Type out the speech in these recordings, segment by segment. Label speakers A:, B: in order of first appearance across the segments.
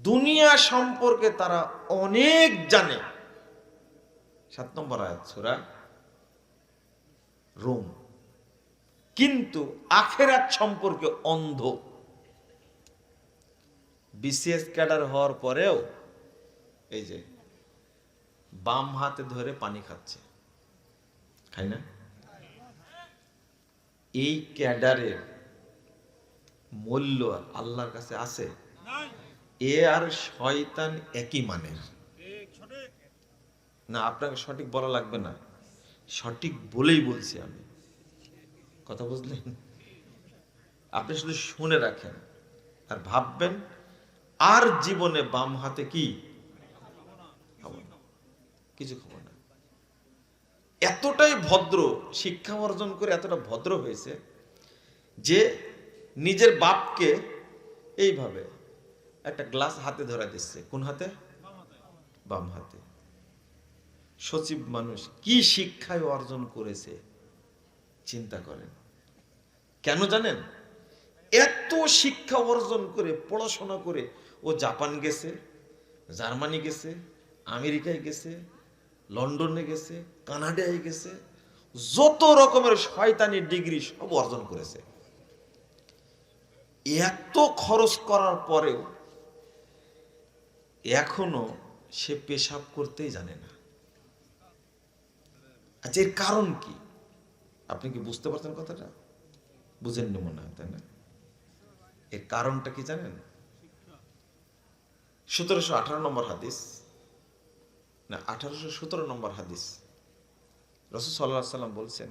A: দুনিয়া সম্পর্কে তারা অনেক জানে। 7 নম্বর আয়াত সূরা রুম। কিন্তু আখিরাত সম্পর্কে অন্ধ। বিসিএস ক্যাডার হওয়ার পরেও এই যে বাম হাতে ধরে পানি খাচ্ছে, খাই না? এই ক্যাডারের মূল্য আল্লাহর কাছে আছে? এ আর শয়তান একই মানের না। আপনাকে সঠিক বলা লাগবে না, সঠিক বলেই বলছি আমি, কথা বুঝলেন? আপনি শুধু শুনে রাখেন আর ভাববেন আর জীবনে বাম হাতে কি খাবো না, কিছু খাবো না। এতটাই ভদ্র, শিক্ষা অর্জন করে এতটা ভদ্র হয়েছে যে নিজের বাপকে এইভাবে একটা গ্লাস হাতে ধরা দিচ্ছে। কোন হাতে? বাম হাতে। সচিব মানুষ কি শিক্ষায় অর্জন করেছে চিন্তা করেন। কেন জানেন? এত শিক্ষা অর্জন করে, পড়াশোনা করে ও জাপান গেছে, জার্মানি গেছে, আমেরিকায় গেছে, লন্ডনে গেছে, কানাডায় গেছে, যত রকমের শয়তানি ডিগ্রি সব অর্জন করেছে। এত খরচ করার পরেও এখনো সে পেশাব করতেই জানে না। আচ্ছা, এর কারণ কি? আপনি কি বুঝতে পারছেন কথাটা? বুঝেননি মনে হয়, তাই না? এর কারণটা কি জানেন? 1718 নম্বর হাদিস, না 1817 নম্বর হাদিস, রাসূল সাল্লাল্লাহু আলাইহি সাল্লাম বলছেন,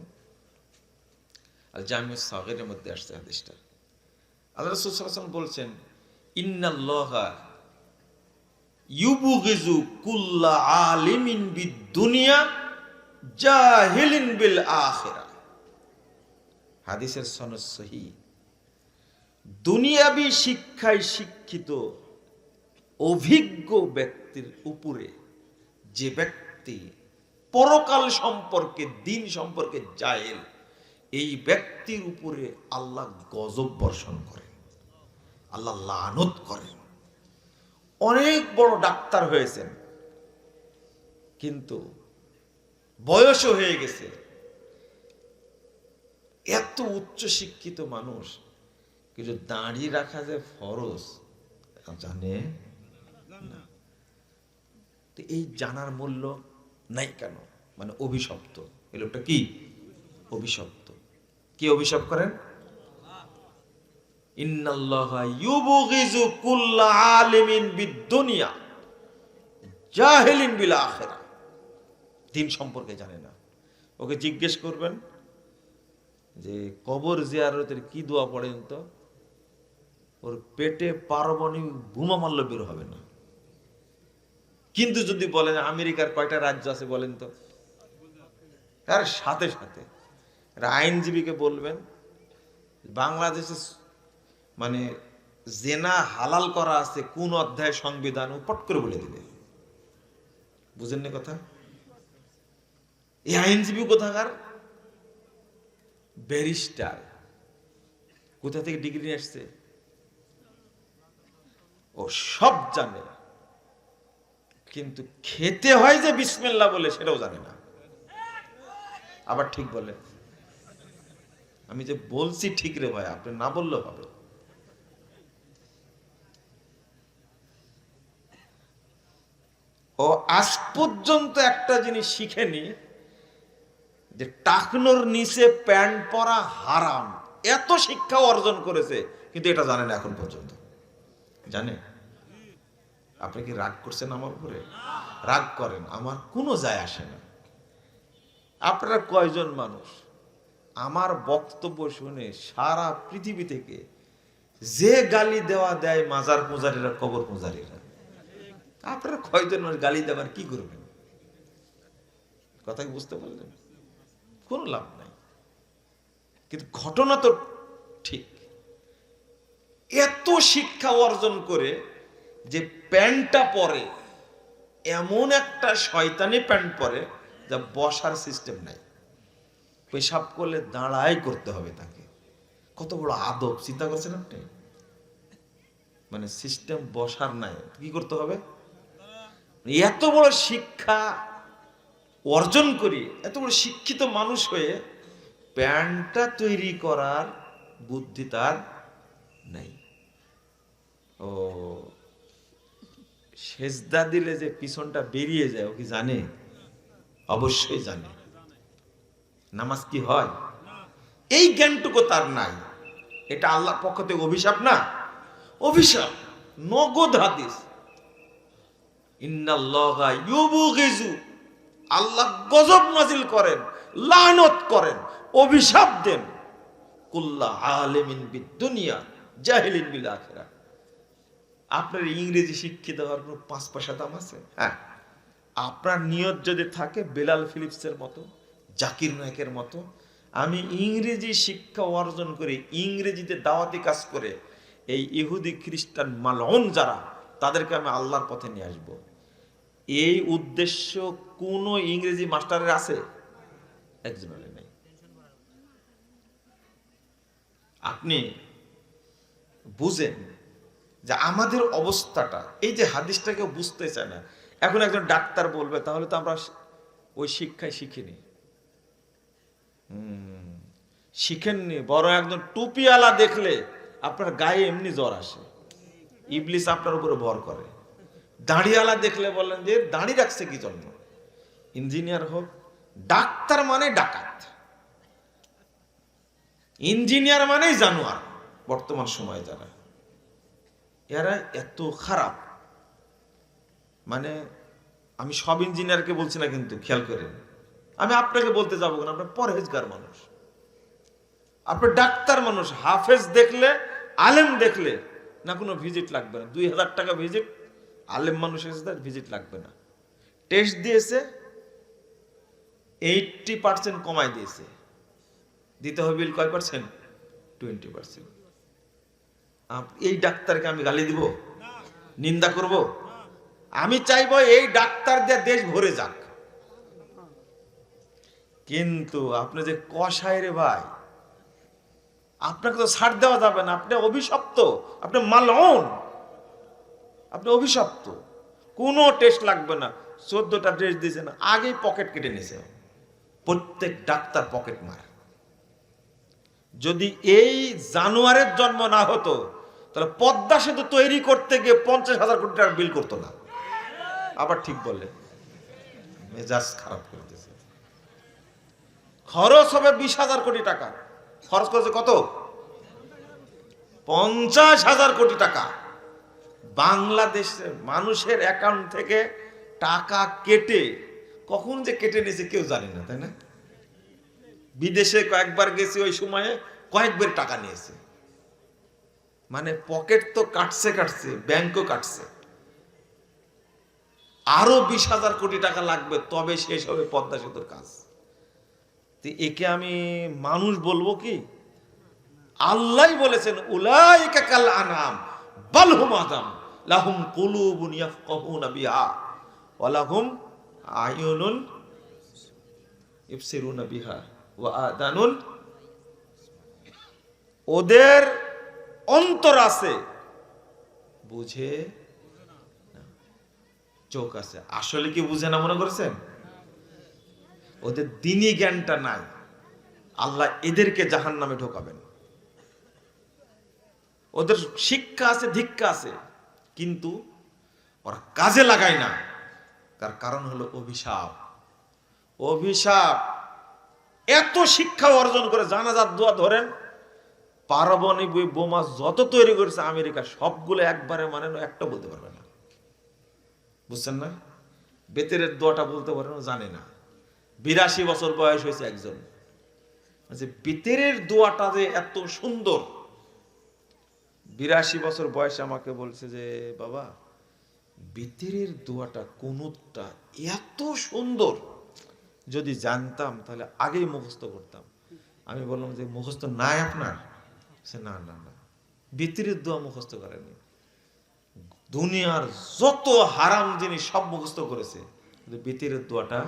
A: আল জামিউস সাগীরের মধ্যে আসছে হাদিসটা। আল্লাহ রাসূল সাল্লাল্লাহু আলাইহি সাল্লাম বলছেন, ইন্নাল্লাহা ইউবগিজু কুল্লা আলিমিন বিদ-দুনিয়া জাহিলিন বিল আখিরা। হাদিসের সনদ সহিহ। দুনিয়াবি শিক্ষায় শিক্ষিত অভিজ্ঞ ব্যক্তির উপরে যে ব্যক্তি পরকাল সম্পর্কে, দিন সম্পর্কে জাহেল, এই ব্যক্তির উপরে আল্লাহ গজব বর্ষণ করেন, আল্লাহ লানত করেন। অনেক বড় ডাক্তার হয়েছেন, কিন্তু বয়সও হয়ে গেছে, এত উচ্চ শিক্ষিত মানুষ, কিন্তু দাঁড়িয়ে রাখা যে ফরজ জানে না। তো এই জানার মূল্য নাই কেন? মানে অভিশপ্ত। এই লোকটা কি অভিশপ্ত? কি অভিশাপ করেন? ইন্নাল্লাহা ইউবগিজু কুল্লা আলিমিন বিদ-দুনিয়া জাহিলিন বিল আখিরা। দিন সম্পর্কে জানে না। ওকে জিজ্ঞেস করবেন যে কবর জিয়ারতের কি দোয়া পড়েন, তো ওর পেটে পারমাণবিক বোমা মারলে বের হবে না। কিন্তু যদি বলেন আমেরিকার কয়টা রাজ্য আছে বলেন তো, তার সাথে সাথে আইনজীবীকে বলবেন বাংলাদেশে মানে জেনা হালাল করা আছে কোন অধ্যায় সংবিধান, ও পট করে বলে দিবে। বুঝেননি কথা? এই আইনজীবী কোথাকার? ব্যারিস্টার। কোথা থেকে ডিগ্রি নিয়ে আসছে? ও সব জানে, কিন্তু খেতে হয় যে বিসমিল্লাহ বলে সেটাও জানে না। আবার ঠিক বলে, আমি যে বলছি ঠিক রে ভাই, আপনি না বললেও হবে। ও আজ পর্যন্ত একটা জিনিস শিখেনি যে টাকনোর নিচে প্যান্ট পরা হারাম। এত শিক্ষা অর্জন করেছে, কিন্তু এটা জানে না এখন পর্যন্ত। জানে? আপনি কি রাগ করছেন আমার উপরে? রাগ করেন, আমার কোনো যায় আসে না। আপনারা কয়জন মানুষ আমার বক্তব্য শুনে সারা পৃথিবী থেকে যে গালি দেওয়া দেয় মাজার পূজারীরা, কবর পূজারীরা, আপনারা কয়জন মানুষ গালি দেওয়ার কি করবেন? কথা কি বুঝতে পারলেন? কোনো লাভ নাই। কিন্তু ঘটনা তো ঠিক। এত শিক্ষা অর্জন করে যে প্যান্টটা পরে এমন একটা শয়তানি প্যান্ট পরে যা বসার সিস্টেম নাই, পেশাব করলে দাঁড়াই করতে হবে তাকে। কত বড় আদব চিন্তা করছেন আপনি? মানে সিস্টেম বসার নাই, কি করতে হবে? এত বড় শিক্ষা অর্জন করি, এত বড় শিক্ষিত মানুষ হয়ে প্যান্টটা তৈরি করার বুদ্ধি তার নাই। ও সেজদা দিলে যে পিছনটা বেরিয়ে যায় ও কি জানে? অবশ্যই জানে। নামাজ কি হয় এই জ্ঞানটুকু তার নাই। এটা আল্লাহর পক্ষ থেকে অভিশাপ না? অভিশাপ, নগদ হাদিস। ইন্নাল্লাহা ইউবগিজু, আল্লাহ গজব নাজিল করেন, লানত করেন, অভিশাপ দেন কুল্লা আলিমিন বিদ দুনিয়া জাহিলিন বিল আখিরাহ। আপনার ইংরেজি শিক্ষিত হওয়ার কোনো 5 পয়সা দাম আছে? হ্যাঁ, আপনার নিয়ত যদি থাকে বেলাল ফিলিপসের মতো, জাকির নায়কের মতো, আমি ইংরেজি শিক্ষা অর্জন করে ইংরেজিতে দাওয়াতি কাজ করে এই ইহুদি খ্রিস্টান মালউন যারা, তাদেরকে আমি আল্লাহর পথে নিয়ে আসব, এই উদ্দেশ্য কোন ইংরেজি মাস্টারের আছে? একজনের নেই। আপনি বুঝেন যে আমাদের অবস্থাটা, এই যে হাদিসটাকে বুঝতে চায় না। এখন একজন ডাক্তার বলবে তাহলে তো আমরা ওই শিক্ষায় শিখিনি। শিখেননি, বড় একজন টুপিওয়ালা দেখলে আপনার গায়ে এমনি জ্বর আসে, ইবলিস আপনার উপরে ভর করে। দাড়িওয়ালা দেখলে বলেন যে দাড়ি রাখছে কি জন্য? ইঞ্জিনিয়ার হোক, ডাক্তার মানে ডাকাত, ইঞ্জিনিয়ার মানেই জানোয়ার। বর্তমান সময়ে যারা এরা এত খারাপ, মানে আমি সব ইঞ্জিনিয়ারকে বলছি না, কিন্তু খেয়াল করেন, আমি আপনাকে বলতে যাবো কেন, আপনার পরহেজগার মানুষ, আপনার ডাক্তার মানুষ, হাফেজ দেখলে, আলেম দেখলে না কোনো ভিজিট লাগবে না, 2000 টাকা ভিজিট, আলেম মানুষের ভিজিট লাগবে না। টেস্ট দিয়েছে 80% কমাই দিয়েছে, দিতে হবে বিল কয় পার্সেন্ট? 20%। এই ডাক্তারকে আমি গালি দিব, নিন্দা করব? আমি চাইবো এই ডাক্তার দিয়ে দেশ ভরে যাক। কিন্তু আপনি যে কসাই রে ভাই, আপনাকে তো ছাড় দেওয়া যাবে না, আপনি অভিশপ্ত, আপনি মালউন, আপনি অভিশপ্ত। কোনো টেস্ট লাগবে না, 14টা টেস্ট দিয়েছে না, আগেই পকেট কেটে নিয়েছে। প্রত্যেক ডাক্তার পকেট মার। যদি এই জানোয়ারের জন্ম না হতো তাহলে পদ্মা সেতু তৈরি করতে গিয়ে 50,000 কোটি টাকা বিল করতো না। আবার ঠিক বলে, মেজাজ খারাপ করতেছে। খরচ হবে 20,000 কোটি টাকা, খরচ করেছে কত? 50,000 কোটি টাকা। বাংলাদেশের মানুষের অ্যাকাউন্ট থেকে টাকা কেটে, কখন যে কেটে নিয়েছে কেউ জানে না, তাই না? বিদেশে কয়েকবার গেছি, ওই সময়ে কয়েকবার টাকা নিয়েছে। মানে পকেট তো কাটছে, ব্যাংকও কাটছে। আরো 20,000 কোটি টাকা লাগবে, তবে শেষ হবে পদ্মা সেতুর কাজ। একে আমি মানুষ বলবো কি? আল্লাহ বলেছেন উলাইকা কাল আনাম বাল হুম আযাম লাহুম কুলুবুন ইয়াফকাহুনা বিহা ওয়া লাহুম আয়ুনুন ইবসিরুনা বিহা ওয়া আদানুন, ওদের অন্তর আছে বুঝে না, চোখ আছে। আসলে কি বুঝে না মনে করছেন? ওদের দ্বীনি জ্ঞানটা নাই, আল্লাহ এদেরকে জাহান্নামে ঢোকাবেন। ওদের শিক্ষা আছে, দীক্ষা আছে, কিন্তু ওরা কাজে লাগায় না। তার কারণ হলো অভিশাপ। অভিশাপ। এত শিক্ষা অর্জন করে জানাজার দোয়া ধরেন, পারমাণবিক বোমা যত তৈরি করেছে আমেরিকা, সবগুলো একবারে মানে না, একটা বলতে পারবে না। বুঝছেন না? বেতেরের দোয়াটা বলতে পারে না, জানে না। 82 বছর বয়স হয়েছে একজন, বেতেরের দোয়াটা যে এত সুন্দর। 82 বছর বয়সে আমাকে বলছে যে বাবা, বেতেরের দোয়াটা কুনুতটা এত সুন্দর, যদি জানতাম তাহলে আগেই মুখস্থ করতাম। আমি বললাম যে মুখস্থ নাই আপনার? সে না না না, বেতেরের দোয়া মুখস্থ করেনি। দুনিয়ার যত হারাম জিনিস সব মুখস্থ করেছে, কিন্তু বেতেরের দোয়াটা,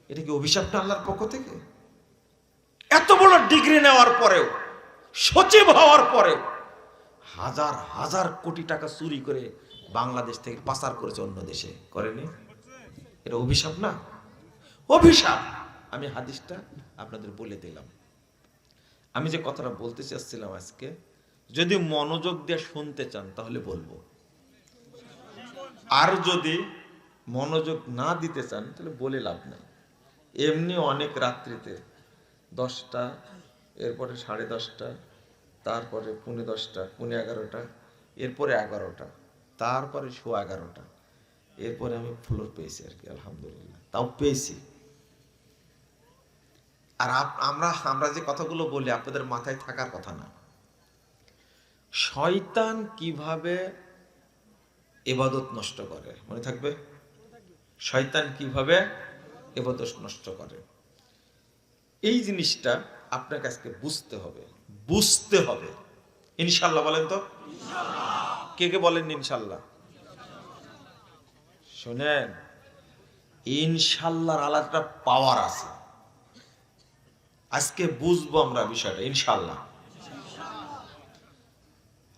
A: এটা কি অভিশাপটা আল্লাহর পক্ষ থেকে? এত বড় ডিগ্রি নেওয়ার পরেও, সচিব হওয়ার পরেও হাজার হাজার কোটি টাকা চুরি করে বাংলাদেশ থেকে পাচার করেছে অন্য দেশে, করেনি? এটা অভিশাপ না? অভিশাপ। আমি হাদিসটা আপনাদের বলে দিলাম। আমি যে কথাটা বলতে চাচ্ছিলাম আজকে, যদি মনোযোগ দিয়ে শুনতে চান তাহলে বলবো, আর যদি মনোযোগ না দিতে চান তাহলে বলে লাভ নাই। এমনি অনেক রাত্রিতে 10টা, এরপরে 10:30, তারপরে 10:45, 11:30, এরপরে 11টা, তারপরে 11:15, এরপরে আমি ফ্লোর পেয়েছি আর কি, আলহামদুলিল্লাহ, তাও পেয়েছি। আর আমরা যে কথাগুলো বলি আপনাদের মাথায় থাকার কথা না। শয়তান কিভাবে ইবাদত নষ্ট করে, মনে থাকবে? শয়তান কিভাবে ইবাদত নষ্ট করে, এই জিনিসটা আপনাকে আজকে বুঝতে হবে। ইনশাআল্লাহ বলেন তো? কে কে বলেন ইনশাআল্লাহ? শুনেন, ইনশাআল্লাহর আলাদা পাওয়ার আছে। আজকে বুঝবো আমরা বিষয়টা ইনশাআল্লাহ।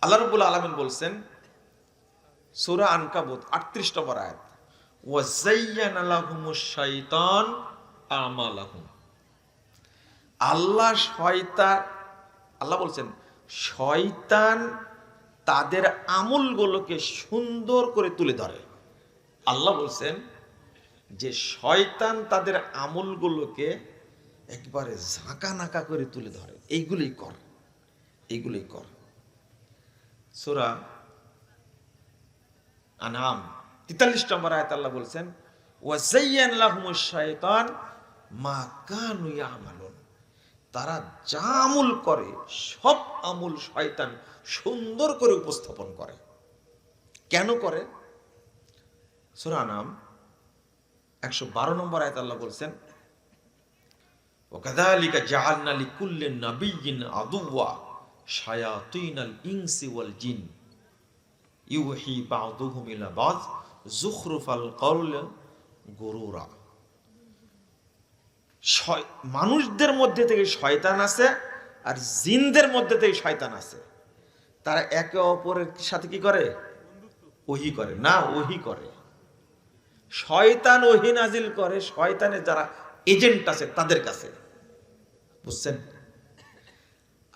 A: আল্লাহ রাব্বুল আলামিন বলছেন সূরা আনকাবুত 38 নম্বর আয়াত, ওয়া যায়্যানা লাহুমুশ শাইতান আমালাহুম। আল্লাহ বলছেন শয়তান তাদের আমলগুলোকে সুন্দর করে তুলে ধরে। আল্লাহ বলছেন যে শয়তান তাদের আমলগুলোকে একবারে ঝাঁকা নাকা করে তুলে ধরে, এইগুলোই কর। সূরা আনআম 43 নম্বর আয়াত আল্লাহ বলছেন, ওয়া যায়্যানা লাহুমুশ শাইতান মা কানু ইয়ামালুন। তারা যা আমল করে সব আমল শয়তান সুন্দর করে উপস্থাপন করে। কেন করে? সূরা আনআম 112 নম্বর আয়াত আল্লাহ বলছেন, ওয়া কাযালিকা জাআলনা লিকুল্লি নাবিয়্যিন আদুওয়া শায়াতিনাল ইনসি ওয়াল জিন ইউহি বা'দুহুম ইলা বা'দ যুখরুফাল কওলি গুরুরা। মানুষদের মধ্যে থেকে শয়তান আছে আর জিনদের মধ্যে থেকে শয়তান আছে। তারা একে অপরের সাথে কি করে? ওহী করে না, ওহী করে। শয়তান ওহী নাজিল করে শয়তানের যারা এজেন্ট আছে তাদের কাছে, বুঝছেন?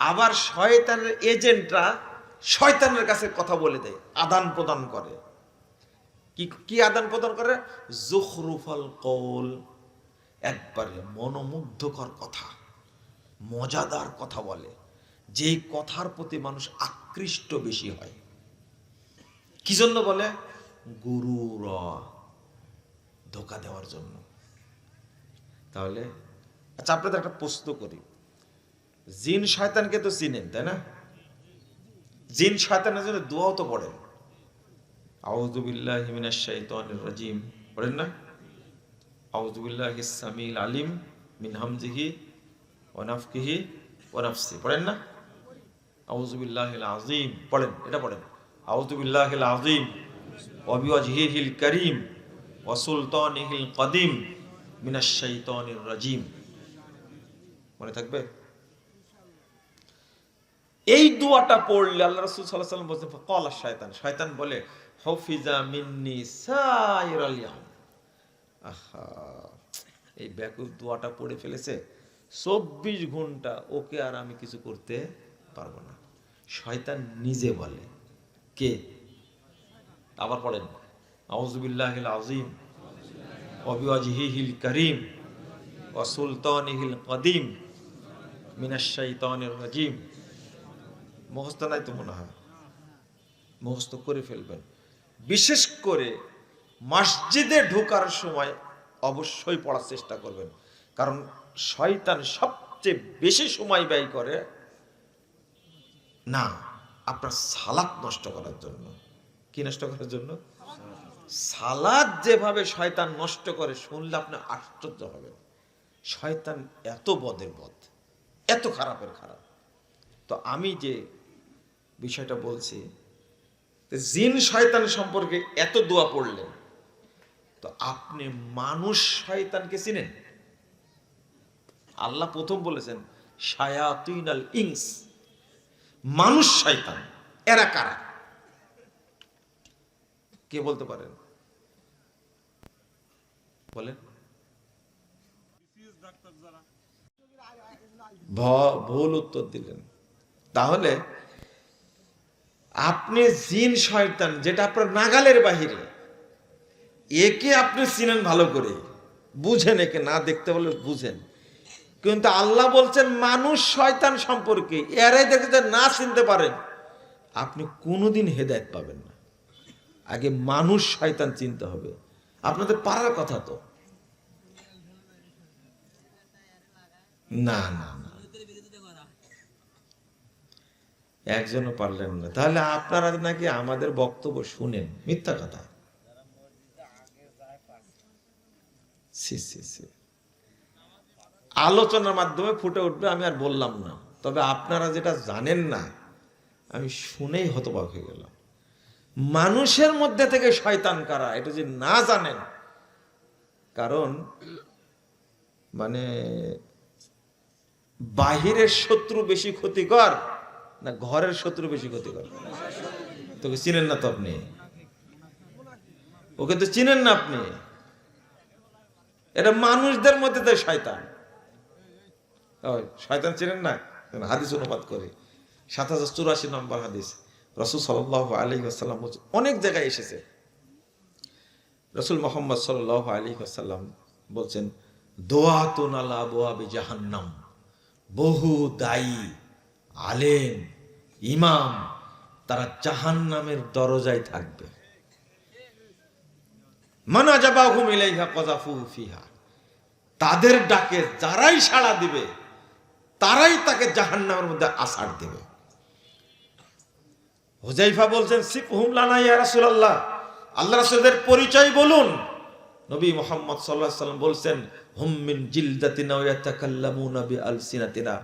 A: আবার শয়তানের এজেন্টরা শয়তানের কাছে কথা বলে দেয়, আদান প্রদান করে। কি আদান প্রদান করে? যুখরুফাল কওল, একবারে মনোমুগ্ধকর কথা, মজাদার কথা বলে, যেই কথার প্রতি মানুষ আকৃষ্ট বেশি হয়। কি জন্য বলে? গুরুরা, ধোঁকা দেওয়ার জন্য। তাহলে আচ্ছা, আপনাদের একটা প্রশ্ন করি, জিন শয়তানকে তো চিনেন তাই না? জিন শয়তানের জন্য দোয়াও তো পড়েন, আউযু বিল্লাহি মিনাশ শাইতানির রাজিম, পড়েন না? আউযু বিল্লাহিস সামিল আলিম মিন হামজিহি ওয়া নাফখিহি ওয়া নাফসি, পড়েন না? আউযু বিল্লাহিল আযীম, পড়েন, এটা পড়েন, আউযু বিল্লাহিল আযীম ওয়া বিওয়াজহিহিল কারীম ওয়া সুলতানিহিল কাদিম মিনাশ শাইতানির রাজিম। মনে থাকবে? এই দোয়াটা পড়লে আল্লাহ রাসূল সাল্লাল্লাহু আলাইহি ওয়াসাল্লাম বলেন, ফাকালা শায়তান, শয়তান বলে, হাফিজা মিন্নি সাইরাল ইয়াউম। আহা, এই ব্যাকুল দোয়াটা পড়ে ফেলেছে, 24 ঘন্টা ওকে আর আমি কিছু করতে পারবো না। শয়তান নিজে বলে। কে? আবার পড়েন, আউযু বিল্লাহিল আযীম ওয়া বিওয়াজহিহিল কারীম ওয়া সুলতানিহিল কাদিম মিনাশ শাইতানির রাজিম। মুখস্থ নাই তো মনে হয়, মুখস্থ করে ফেলবেন। বিশেষ করে মসজিদে ঢোকার সময় অবশ্যই পড়ার চেষ্টা করবেন, কারণ শয়তান সবচেয়ে বেশি সময় ব্যয় করে না আপনার সালাত নষ্ট করার জন্য। কি নষ্ট করার জন্য? সালাত যেভাবে শয়তান নষ্ট করে শুনলে আপনি আশ্চর্য হবেন। শয়তান এত বদের বদ, এত খারাপের খারাপ। তো আমি যে বিষয়টা বলছি, জিন শয়তান সম্পর্কে এত দোয়া পড়লেন, তো আপনি মানুষ শয়তানকে চিনেন? আল্লাহ প্রথম বলেছেন শায়াতিনাল ইনস, মানুষ শয়তান। এরা কারা? কে বলতে পারেন? বলেন। ভুল উত্তর দিলেন। তাহলে আপনি জিন শয়তান যেটা আপনার নাগালের বাহিরে, একে আপনি চিনেন ভালো করে, বুঝেন, একে না দেখতে বলে বুঝেন, কিন্তু আল্লাহ বলছেন মানুষ শয়তান সম্পর্কে এরাই দেখতে না চিনতে পারেন, আপনি কোনোদিন হেদায়েত পাবেন না। আগে মানুষ শয়তান চিনতে হবে। আপনাদের পারার কথা তো না, না, না, একজনও পারলেন না। তাহলে আপনারা নাকি আমাদের বক্তব্য শুনেন, মিথ্যা কথা। আলোচনার মাধ্যমে ফুটে উঠবে, আমি আর বললাম না। তবে আপনারা যেটা জানেন না, আমি শুনেই হতবাক হয়ে গেলাম। মানুষের মধ্যে থেকে শয়তান কারা এটা যে না জানেন, কারণ মানে বাহিরের শত্রু বেশি ক্ষতিকর না ঘরের শত্রু বেশি ক্ষতিকর? তোকে চিনেন না তো আপনি, ওকে তো চিনেন না আপনি। এটা মানুষদের মধ্যে তো শয়তান। শয়তান চিনেন না? হাদিস অনুবাদ করে ৭০৮৪ নম্বর হাদিস, রাসূল সাল্লাল্লাহু আলাইহি ওয়াসাল্লাম বলেছেন, অনেক জায়গায় এসেছে, রাসূল মুহাম্মদ সাল্লাল্লাহু আলাইহি ওয়াসাল্লাম বলছেন, দুআতুন আলা আবওয়াবি জাহান্নাম, বহু দায়ী আলেম ইমাম তারা জাহান্নামের দরজায় থাকবে। মান আজাবাহুম ইলাইহা কাযাফু ফিহা, তাদের ডাকে যারাই সাড়া দিবে তারাই তাকে জাহান্নামের মধ্যে আছাড় দেবে। হুযায়ফা বলছেন, সিফহুম লানা ইয়া রাসূলুল্লাহ, আল্লাহর রাসূলের পরিচয় বলুন। নবী মুহাম্মদ সাল্লাল্লাহু আলাইহি ওয়াসাল্লাম বলছেন, হুম মিন জিলদাতিনা ওয়া ইয়াতাকাল্লামুনা বিআলসিনাতিনা,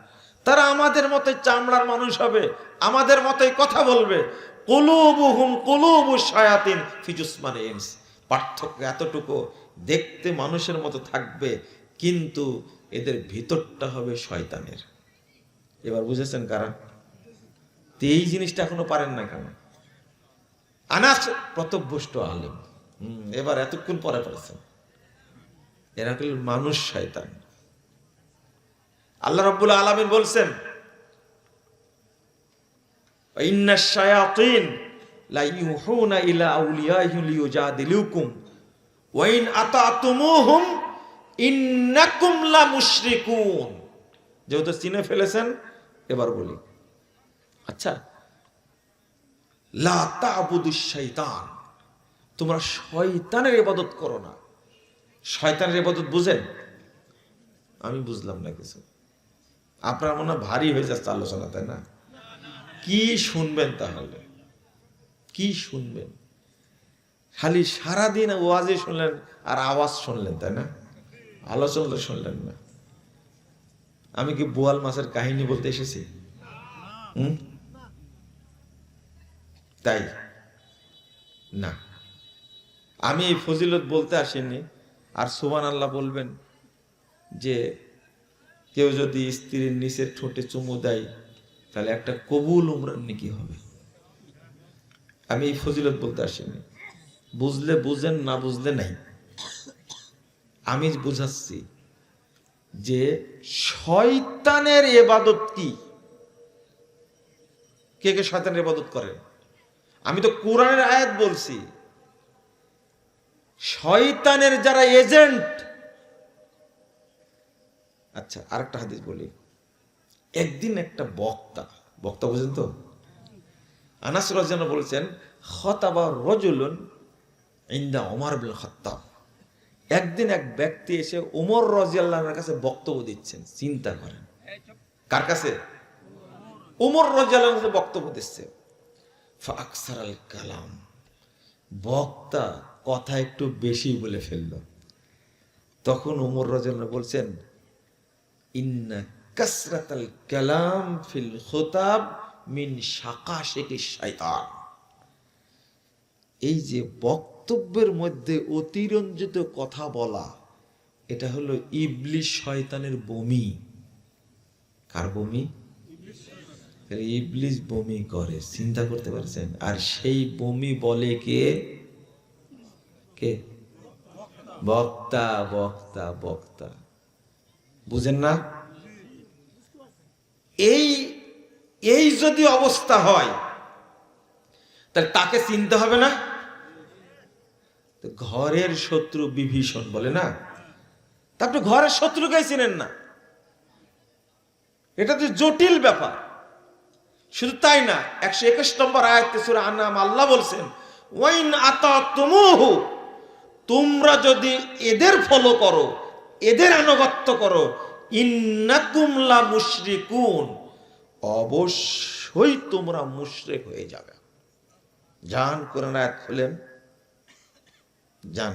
A: তারা আমাদের মতোই চামড়ার মানুষ হবে, আমাদের মতোই কথা বলবে। কুলুবুহুম কুলুবুশ শায়াতিন ফি জুসমানি ইনস, পার্থক্য এতটুকু, দেখতে মানুষের মতো থাকবে কিন্তু এদের ভিতরটা হবে শয়তানের। এবার বুঝেছেন কারা? এই জিনিসটা এখনো পারেন না কেন? আনাস প্রতভ্যষ্ট আলেম, এবার এতক্ষণ পরে পড়েছেন, এরা হল মানুষ শয়তান। আল্লাহ রাব্বুল আলামিন বলছেন, ইন্নাশ শায়াতিন লা ইউহুনা ইলা আউলিয়াইহিম লিয়ুজাদিলুকুম ওয়া ইন আতাতুমুহুম ইন্নাকুম লা মুশরিকুন। যেহেতু চিনে ফেলেছেন এবার বলি, আচ্ছা, লা তা'বুদুশ শাইতান, তোমরা শয়তানের ইবাদত করো না। শয়তানের ইবাদত বুঝেন? আমি বুঝলাম না কিছু। আপনার মনে ভারী হয়ে যাচ্ছে আলোচনা, তাই না? কি শুনবেন তাহলে? কি শুনবেন? খালি সারাদিন ওয়াজে শুনলেন আর আওয়াজ শুনলেন, তাই না? আলোচনা তো শুনলেন না। আমি কি বোয়াল মাছের কাহিনী বলতে এসেছি? তাই না, আমি এই ফজিলত বলতে আসিনি। আর সুবহানাল্লাহ বলবেন যে কেউ যদি স্ত্রীর নিচের ঠোঁটে চুমু দেয় তাহলে একটা কবুল উমরার নেকি হবে। আমি এই ফজিলত বলতে আসিনি। বুঝলে বুঝেন, না বুঝলে নাই। আমি বুঝাচ্ছি যে শয়তানের ইবাদত কি, কে কে শয়তানের ইবাদত করে? আমি তো কোরআনের আয়াত বলছি। শয়তানের যারা এজেন্ট, আচ্ছা আরেকটা হাদিস বলি। একদিন একটা বক্তা বুঝেন তো, আনাস রাদিয়াল্লাহু বলছেন, খাতাবা রাজুলুন ইনদা ওমর ইবনে খাত্তাব, একদিন এক ব্যক্তি এসে ওমর রাদিয়াল্লাহুর কাছে বক্তব্য দিচ্ছেন। চিন্তা করেন, কার কাছে? ওমর রাদিয়াল্লাহুর কাছে বক্তব্য দিচ্ছে। ফাকসারাল কালাম, বক্তা কথা একটু বেশি বলে ফেলল। তখন ওমর রাদিয়াল্লাহু বলছেন, ইন্না কাসরাতাল কালাম ফিল খুতাব মিন শাকাশিকিশ শাইতান, এই যে বক্তব্যের মধ্যে অতিরঞ্জিত কথা বলা, এটা হলো ইবলিশ শয়তানের বমি। কার বমি? ইবলিস বমি করে, চিন্তা করতে পারছেন? আর সেই বমি বলে কে? কে? বক্তা, বক্তা, বক্তা। বুঝেন না? এই এই যদি অবস্থা হয় তাহলে তাকে চিনতে হবে না? ঘরের শত্রু বিভীষণ বলে না, তারপরে ঘরের শত্রুকে চিনেন না, এটা তো জটিল ব্যাপার। শুধু তাই না, 121 নম্বর আয়াতে সূরা আনাম আল্লাহ বলছেন, ওয়াইন আতাতুমুহু, তোমরা যদি এদের ফলো করো, এদের আনুগত্য করো, ইন্নাকুম লা মুশরিকুন, অবশ্যই তোমরা মুশরিক হয়ে যাবে। জান কোরআন আয়াত খুলেন, জান।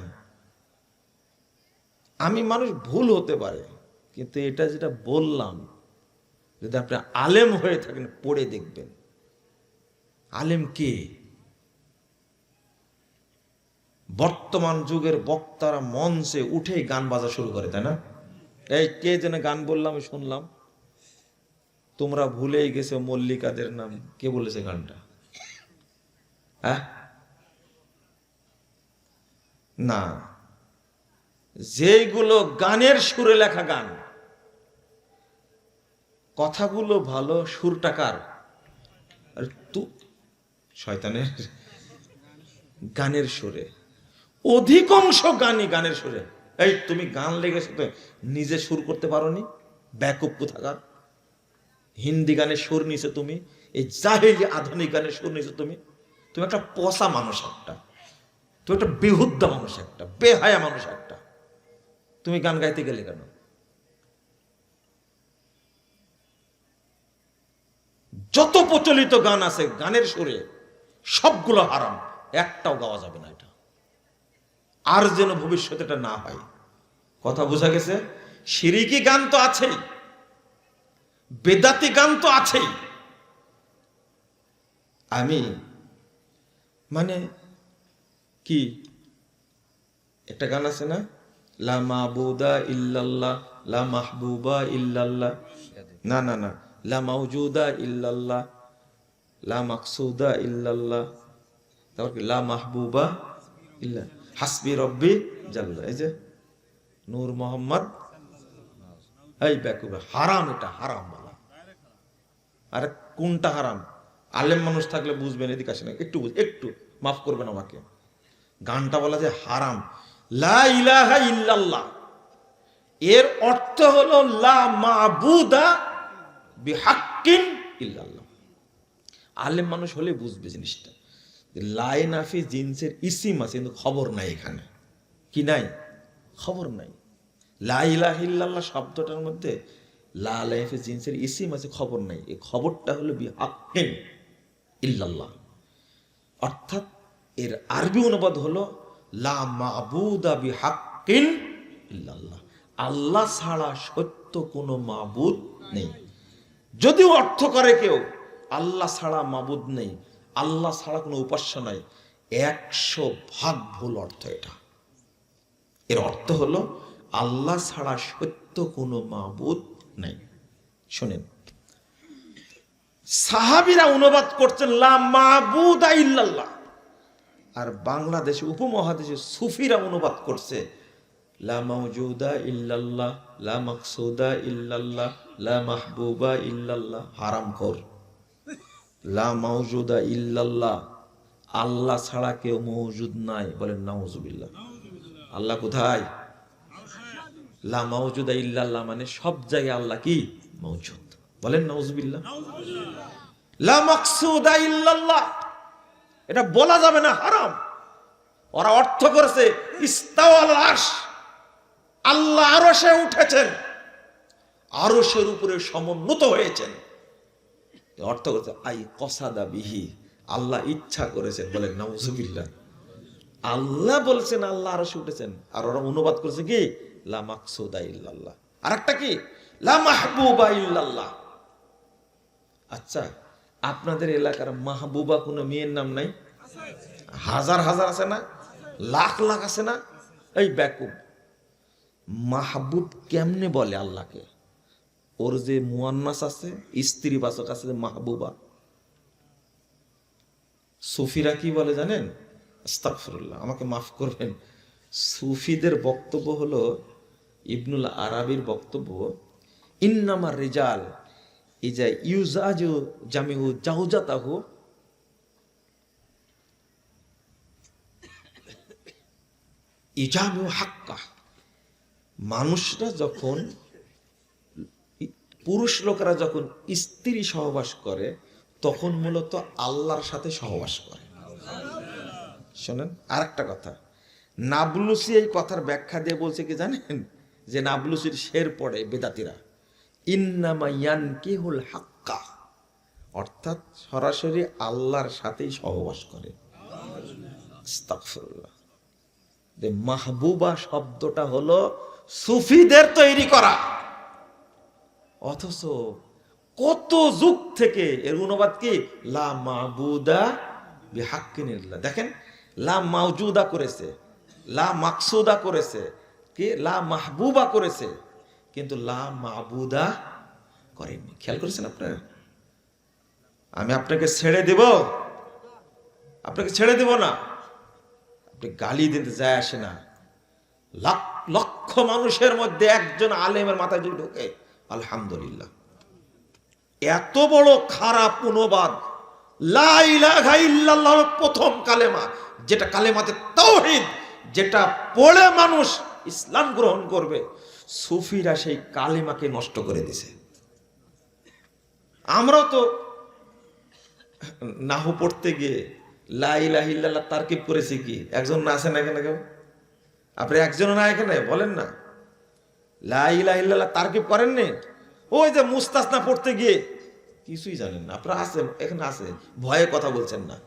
A: আমি মানুষ, ভুল হতে পারে, কিন্তু এটা যেটা বললাম, যদি আপনি আলেম হয়ে থাকেন পড়ে দেখবেন। আলেম কে? বর্তমান যুগের বক্তারা মঞ্চে উঠেই গান বাজা শুরু করে, তাই না? এই কে যেন গান বললাম শুনলাম, তোমরা ভুলেই গেছো মল্লিকাদের নাম। কে বলেছে গানটা? হ্যাঁ, না, যেগুলো গানের সুরে লেখা গান, কথাগুলো ভালো, সুর টাকার, আর তু শয়তানের গানের সুরে, অধিকাংশ গানই গানের সুরে। এই তুমি গান লেগেছো তো নিজে সুর করতে পারোনি, ব্যাকুপ কোথাকার। হিন্দি গানের সুর নিছো তুমি, এই জাহেলি আধুনিক গানের সুর নিছো তুমি। তুমি একটা পচা মানুষ, একটা তুমি একটা বেহুদ্দা মানুষ, একটা বেহায়া মানুষ, একটা। তুমি গান গাইতে গেলে কেন? যত প্রচলিত গান আছে গানের সুরে, সবগুলো হারাম, একটাও গাওয়া যাবে না। এটা আর যেন ভবিষ্যতে এটা না হয়। কথা বোঝা গেছে? শিরিকি গান তো আছেই, বেদাতি গান তো আছেই। আমি মানে কি, একটা গান আছে না, লা মাবুদা ইল্লাল্লাহ, লা মাহবুবা ইল্লাল্লাহ, না না না, লা মাওজুদা ইল্লাল্লাহ, লা মাকসুদা ইল্লাল্লাহ, তারপর কি, লা মাহবুবা ইল্লা হাসবি রব্বি জাল্লাহ। এই যে নূর মোহাম্মদ, এই বেকুব, হারাম, এটা হারাম বলা। আরে কোনটা হারাম? আলেম মানুষ থাকলে বুঝবেন, এদিকে আসেন, একটু মাফ করবেন আমাকে। গানটা বলা যে হারাম, লা ইলাহা ইল্লাল্লাহ, এর অর্থ হলো লা মাবুদা বিহাক্কিন ইল্লাল্লাহ। আলেম মানুষ হলে বুঝবে জিনিসটা। লাই নাফি জিনসের ইসিম আছে, কিন্তু খবর নাই এখানে। কি নাই? খবর নাই। লা ইলাহা ইল্লাল্লাহ শব্দটার মধ্যে লা লাইফি জিনসের ইসিম আছে, খবর নাই। এই খবরটা হলো বিহাক্কিন ইল্লাল্লাহ, অর্থাৎ এর আরবি অনুবাদ হলো লা মাবুদা বিহাক্কিন ইল্লাল্লাহ, আল্লাহ ছাড়া সত্য কোনো মাবুদ নেই। যদিও অর্থ করে কেউ আল্লাহ ছাড়া মাবুদ নেই, আল্লাহ ছাড়া কোনো উপাস্য নাই, 100% ভুল অর্থ এটা। এর অর্থ হলো আল্লাহ ছাড়া সত্য কোনো মাবুদ নাই। শুনেন, সাহাবীরা অনুবাদ করছেন লা মাবুদা ইল্লাল্লাহ, আর বাংলাদেশে উপমহাদেশে সুফিরা অনুবাদ করছে লা মাওজুদা ইল্লাল্লাহ, লা মাকসুদা ইল্লাল্লাহ, লা মাহবুবা ইল্লাল্লাহ। হারামখোর। লা মাওজুদা ইল্লাল্লাহ, আল্লাহ ছাড়া কেউ মওজুদ নাই। বলেন নাউজুবিল্লাহ। আল্লাহ কোথায়? লা মাওজুদা ইল্লাল্লাহ মানে সব জায়গায় আল্লাহ কি? মওজুদ। বলেন নাউজুবিল্লাহ। লা মাকসুদা ইল্লাল্লাহ, এটা বলা যাবে না, হারাম। ওরা অর্থ করেছে ইস্তাওয়াল আরশ, আল্লাহ আরশে উঠেছেন, আরশের উপরে সমুন্নত হয়েছেন। অর্থ করেছে আই কসাদা বিহি, আল্লাহ ইচ্ছা করেছেন। বলেন নাউজুবিল্লাহ। আল্লাহ বলছেন আল্লাহ আরশে উঠেছেন, আর ওরা অনুবাদ করেছে কি লা মাকসুদা ইল্লাল্লাহ। আর একটা কি লা মাহবুবা ইল্লাল্লাহ। আচ্ছা, আপনাদের এলাকার মাহবুবা কোনো মেয়ের নাম নাই? হাজার হাজার আছে না, লাখ লাখ আছে না? এই বেকুব, মাহবুব কেমনে বলে আল্লাহকে? ওর যে মুয়ান্নাস আছে, স্ত্রী বাচক আছে যে মাহবুবা, সুফিরা কি বলে জানেন? আস্তাগফিরুল্লাহ, আমাকে মাফ করবেন। সুফিদের বক্তব্য হলো, ইবনুল আরাবির বক্তব্য, ইন্নামার রিজাল ইজা ইউজাজু জামিহু জাওজাতাহু ইজামিউ হাক্কা। মানুষরা যখন, পুরুষ লোকেরা যখন স্ত্রী সহবাস করে তখন মূলত আল্লাহর সাথে সহবাস করে। শোনেন আর একটা কথা, নাবলুসি এই কথার ব্যাখ্যা দিয়ে বলছে কি জানেন? যে নাবলুসির শের পড়ে বেদাতিরা, ইন্নামা ইয়ানকিহুল হাক্কা, অর্থাৎ সরাসরি আল্লাহর সাথেই সহবাস করে। আস্তাগফিরুল্লাহ। যে মাহবুবা শব্দটা হলো সুফিদের তৈরি করা, অথচ কত যুগ থেকে এর অনুবাদ কি? লা মাবুদা বিহাক্কিন ইল্লাহ। দেখেন, লা মাওজুদা করেছে, লা মাকসুদা করেছে, কি লা মাহবুবা করেছে, কিন্তু লা মাবুদা করেননি। খেয়াল করেছেন আপনারা? আমি আপনাকে ছেড়ে দেব, আপনাকে ছেড়ে দেব না, আপনি গালি দিতে যায় আসে না। লক্ষ মানুষের মধ্যে একজন আলেমের মাথায় যদি ঢোকে, আলহামদুলিল্লাহ। এত বড় খারাপ অনুবাদ, লা ইলাহা ইল্লাল্লাহ প্রথম কালেমা, যেটা কালেমাতে তাওহীদ, যেটা পড়ে মানুষ ইসলাম গ্রহণ করবে, সুফিরা সেই কালেমাকে নষ্ট করে দিছে। আমরাও তো নাহু পড়তে গিয়ে লা ইলাহা ইল্লাল্লাহ তারকিব করেছি কি? একজন না আছেন এখানে কেউ? আপনি একজনও না এখানে? বলেন না, লা ইলাহা ইল্লাল্লাহ তারকিব করেননি? ওই যে মুস্তাসনা পড়তে গিয়ে কিছুই জানেন না। আপনারা আছেন এখানে, আছে, ভয়ে কথা বলছেন না।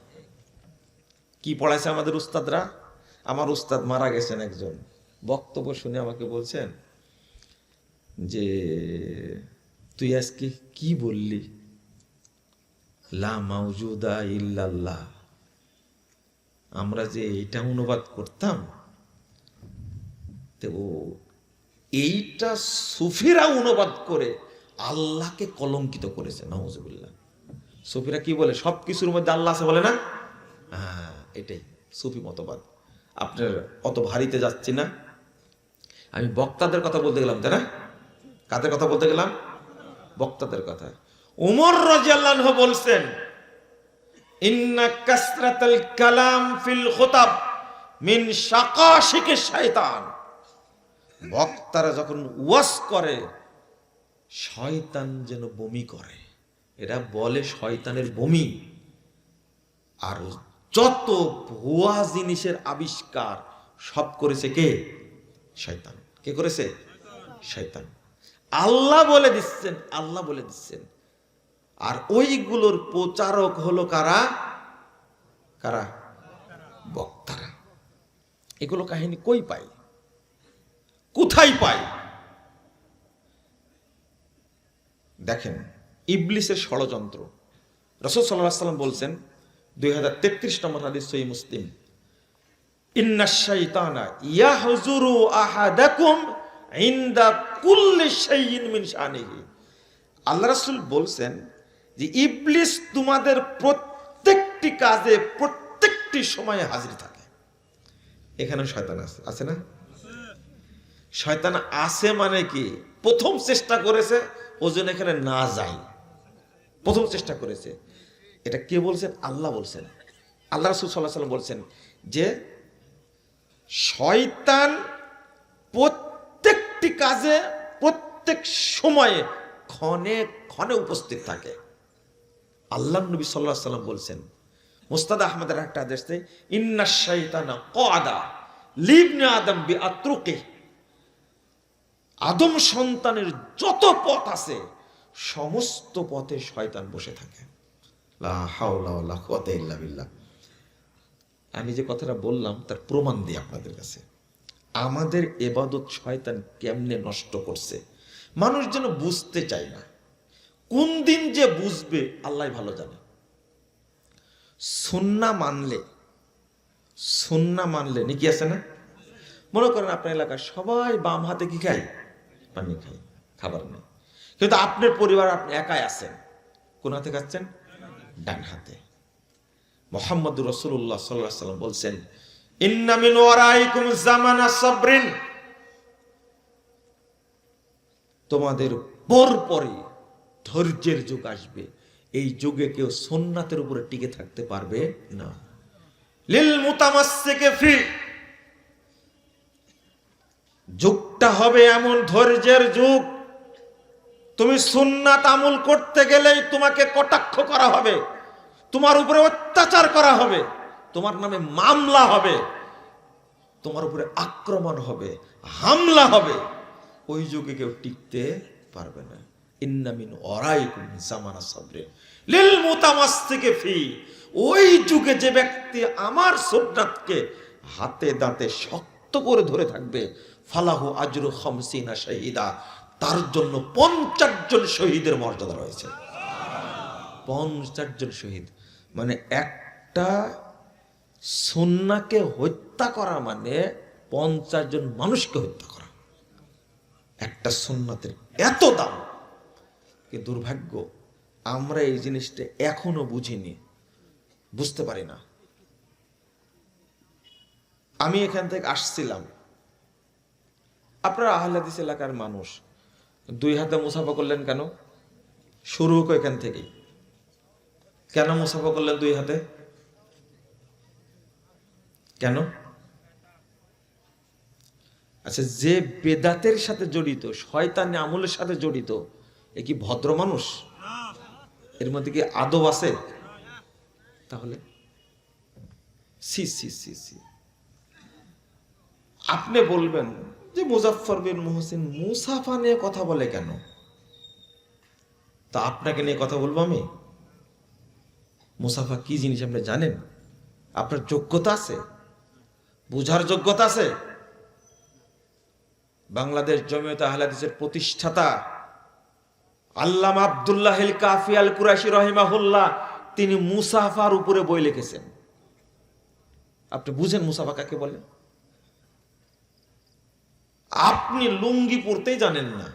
A: কি পড়াইছে আমাদের উস্তাদরা? আমার উস্তাদ মারা গেছেন একজন, বক্তব্য শুনে আমাকে বলছেন যে তুই আজকে কি বললি, লা মাওজুদা ইল্লাল্লাহ, আমরা যে এটা অনুবাদ করতাম, তো এইটা সুফিরা অনুবাদ করে আল্লাহকে কলঙ্কিত করেছে। নাউজুবিল্লাহ। সুফিরা কি বলে? সব কিছুর মধ্যে আল্লাহ আছে বলে না? হ্যাঁ, এটাই সুফি মতবাদ। আপনার অত ভারীতে যাচ্ছি না, আমি বক্তাদের কথা বলতে গেলাম, তাই না? কাদের কথা বলতে গেলাম? বক্তাদের কথা। উমর রাদিয়াল্লাহু আনহু বলছেন, ইন্না কাসরাতাল কালাম ফিল খুতাব মিন শাকাশিকিশ শাইতান। বক্তারা যখন ওয়াজ করে, শয়তান যেন বমি করে, এরা বলে শয়তানের বমি। আর যত ভুয়া জিনিসের আবিষ্কার সব করেছে কে? শয়তান। কে করেছে? শয়তান। আল্লাহ বলে দিচ্ছেন, আল্লাহ বলে দিচ্ছেন। আর ওইগুলোর প্রচারক হলো কারা? কারা? বক্তারা। এগুলো কাহিনী কই পাই, কোথায় পাই? দেখেন, ইবলিসের ষড়যন্ত্র। রাসূল সাল্লাল্লাহু আলাইহি ওয়াসাল্লাম বলছেন, 2033 নম্বর হাদিস, সহিহ মুসলিম, ইন্নাশ শাইতানা ইয়াহজুরু আহাদাকুম ইনদা কুল্লি শাইইন মিন শানিহি। আল্লাহ রাসূল বলছেন যে ইবলিস তোমাদের প্রত্যেকটি কাজে প্রত্যেকটি সময়ে হাজির থাকে। এখানে শয়তান আছে, আছে না? শয়তান আছে মানে কি? প্রথম চেষ্টা করেছে ও যেন এখানে না যায়, প্রথম চেষ্টা করেছে। এটা কে বলছেন? আল্লাহ বলছেন। আল্লাহ রাসূল সাল্লাল্লাহু আলাইহি ওয়াসাল্লাম বলছেন যে শয়তান প্রত্যেকটি কাজে প্রত্যেক সময়ে ক্ষণে ক্ষণে উপস্থিত থাকে। আল্লাহর নবী সাল্লাল্লাহু আলাইহি ওয়াসাল্লাম বলছেন, মুস্তাদ আহমদের একটা হাদিসে, ইন্নাশ শাইতানা ক্বাদা লিবনি আদম বিআতরুকি। আদম সন্তানের যত পথ আছে সমস্ত পথে শয়তান বসে থাকে। লা হাওলা ওয়ালা কুওয়াতা ইল্লা বিল্লাহ। আমি যে কথাটা বললাম তার প্রমাণ দিই আপনাদের কাছে। আমাদের ইবাদত শয়তান কেমনে নষ্ট করছে, মানুষ যেন বুঝতে চায় না। কোন দিন যে বুঝবে আল্লাহ ভালো জানে। সুন্নাহ মানলে নাকি আছে না? মনে করেন আপনার এলাকায় সবাই বাম হাতে কি খায়? পানি খায়, খাবার নেই। কিন্তু আপনার পরিবার আপনি একাই আছেন, কোন হাতে খাচ্ছেন? ডান হাতে। মুহাম্মদুর রাসূলুল্লাহ সাল্লাল্লাহু আলাইহি ওয়াসাল্লাম বলছেন, ইন্না মিন ওয়ারাইকুম জামানা সাবরিন, তোমাদের পরপরই ধৈর্যের যুগ আসবে। এই যুগে কেউ সুন্নাতের উপরে টিকে থাকতে পারবে না। লিল মুতামাসসিকি ফি, যুগটা হবে এমন ধৈর্যের যুগ, তুমি সুন্নাত আমল করতে গেলেই তোমাকে কটাক্ষ করা হবে, তোমার উপরে অত্যাচার করা হবে, তোমার নামে মামলা হবে, তোমার উপরে আক্রমণ হবে, হামলা হবে। ওই যুগে কেউ টিকতে পারবে না। ইন্না মিন ওয়ারাইকুম জামানা সাবরিন লিল মুতামাসসিকি ফি, ওই যুগে যে ব্যক্তি আমার সুন্নাতকে হাতে দাঁতে শক্ত করে ধরে থাকবে, ফালাহু আজরু খামসিনা শাহীদা, তার জন্য 50 জন শহীদের মর্যাদা রয়েছে। 50 জন শহীদ মানে একটা সুন্নাহকে হত্যা করা মানে 50 জন মানুষকে হত্যা করা। একটা সুন্নাতের এত দাম, কি দুর্ভাগ্য আমরা এই জিনিসটা এখনো বুঝিনি, বুঝতে পারি না। আমি এখান থেকে আসছিলাম, আপনারা আহলে হাদিস এলাকার মানুষ, 2 হাতে মুসাফা করলেন কেন? শুরু হোক এখান থেকেই। কেন মুসাফা করলেন 2 হাতে? কেন? আচ্ছা, যে বেদাতের সাথে জড়িত, শয়তানি আমলের সাথে জড়িত, এ কি ভদ্র মানুষ? এর মধ্যে কি আদব আছে? তাহলে সি সি সি সি, আপনি বলবেন যে মুজাফফর বিন মুহসিন মুসাফা নিয়ে কথা বলে কেন? তা আপনাকে নিয়ে কথা বলবো আমি? মুসাফা কি জিনিস আপনি জানেন? আপনার যোগ্যতা আছে, বুঝার যোগ্যতা আছে? বাংলাদেশ জমিয়ত আহলে হাদিসের প্রতিষ্ঠাতা আল্লামা আব্দুল্লাহ আল কাফি আল কুরাইশি রাহিমাহুল্লাহ, তিনি মুসাফার উপরে বই লিখেছেন। আপনি বুঝেন মুসাফা কাকে বলে? আপনি লুঙ্গি পরতেই জানেন না,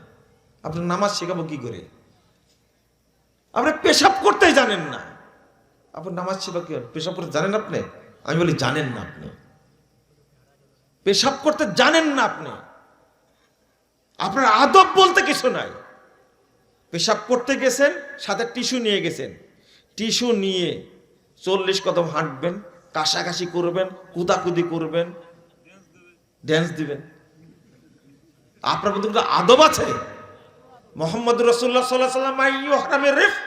A: আপনি নামাজ শেখাবো কি করে? আপনি পেশাব করতেই জানেন না, আপনি নামাজ শেখাবো কি? পেশাব করতে জানেন আপনি? আমি বলি জানেন না, আপনি পেশাব করতে জানেন না, আপনি আপনার আদব বলতে কিছু নাই। পেশাব করতে গেছেন, সাথে টিস্যু নিয়ে গেছেন, টিস্যু নিয়ে 40 কদম হাঁটবেন, কাশাকাশি করবেন, কুদাকুদি করবেন, ড্যান্স দিবেন। আপনার মধ্যে কিন্তু আদব আছে? মুহাম্মদুর রাসূলুল্লাহ সাল্লাল্লাহু আলাইহি ওয়াসাল্লাম ইউহরামির রিফক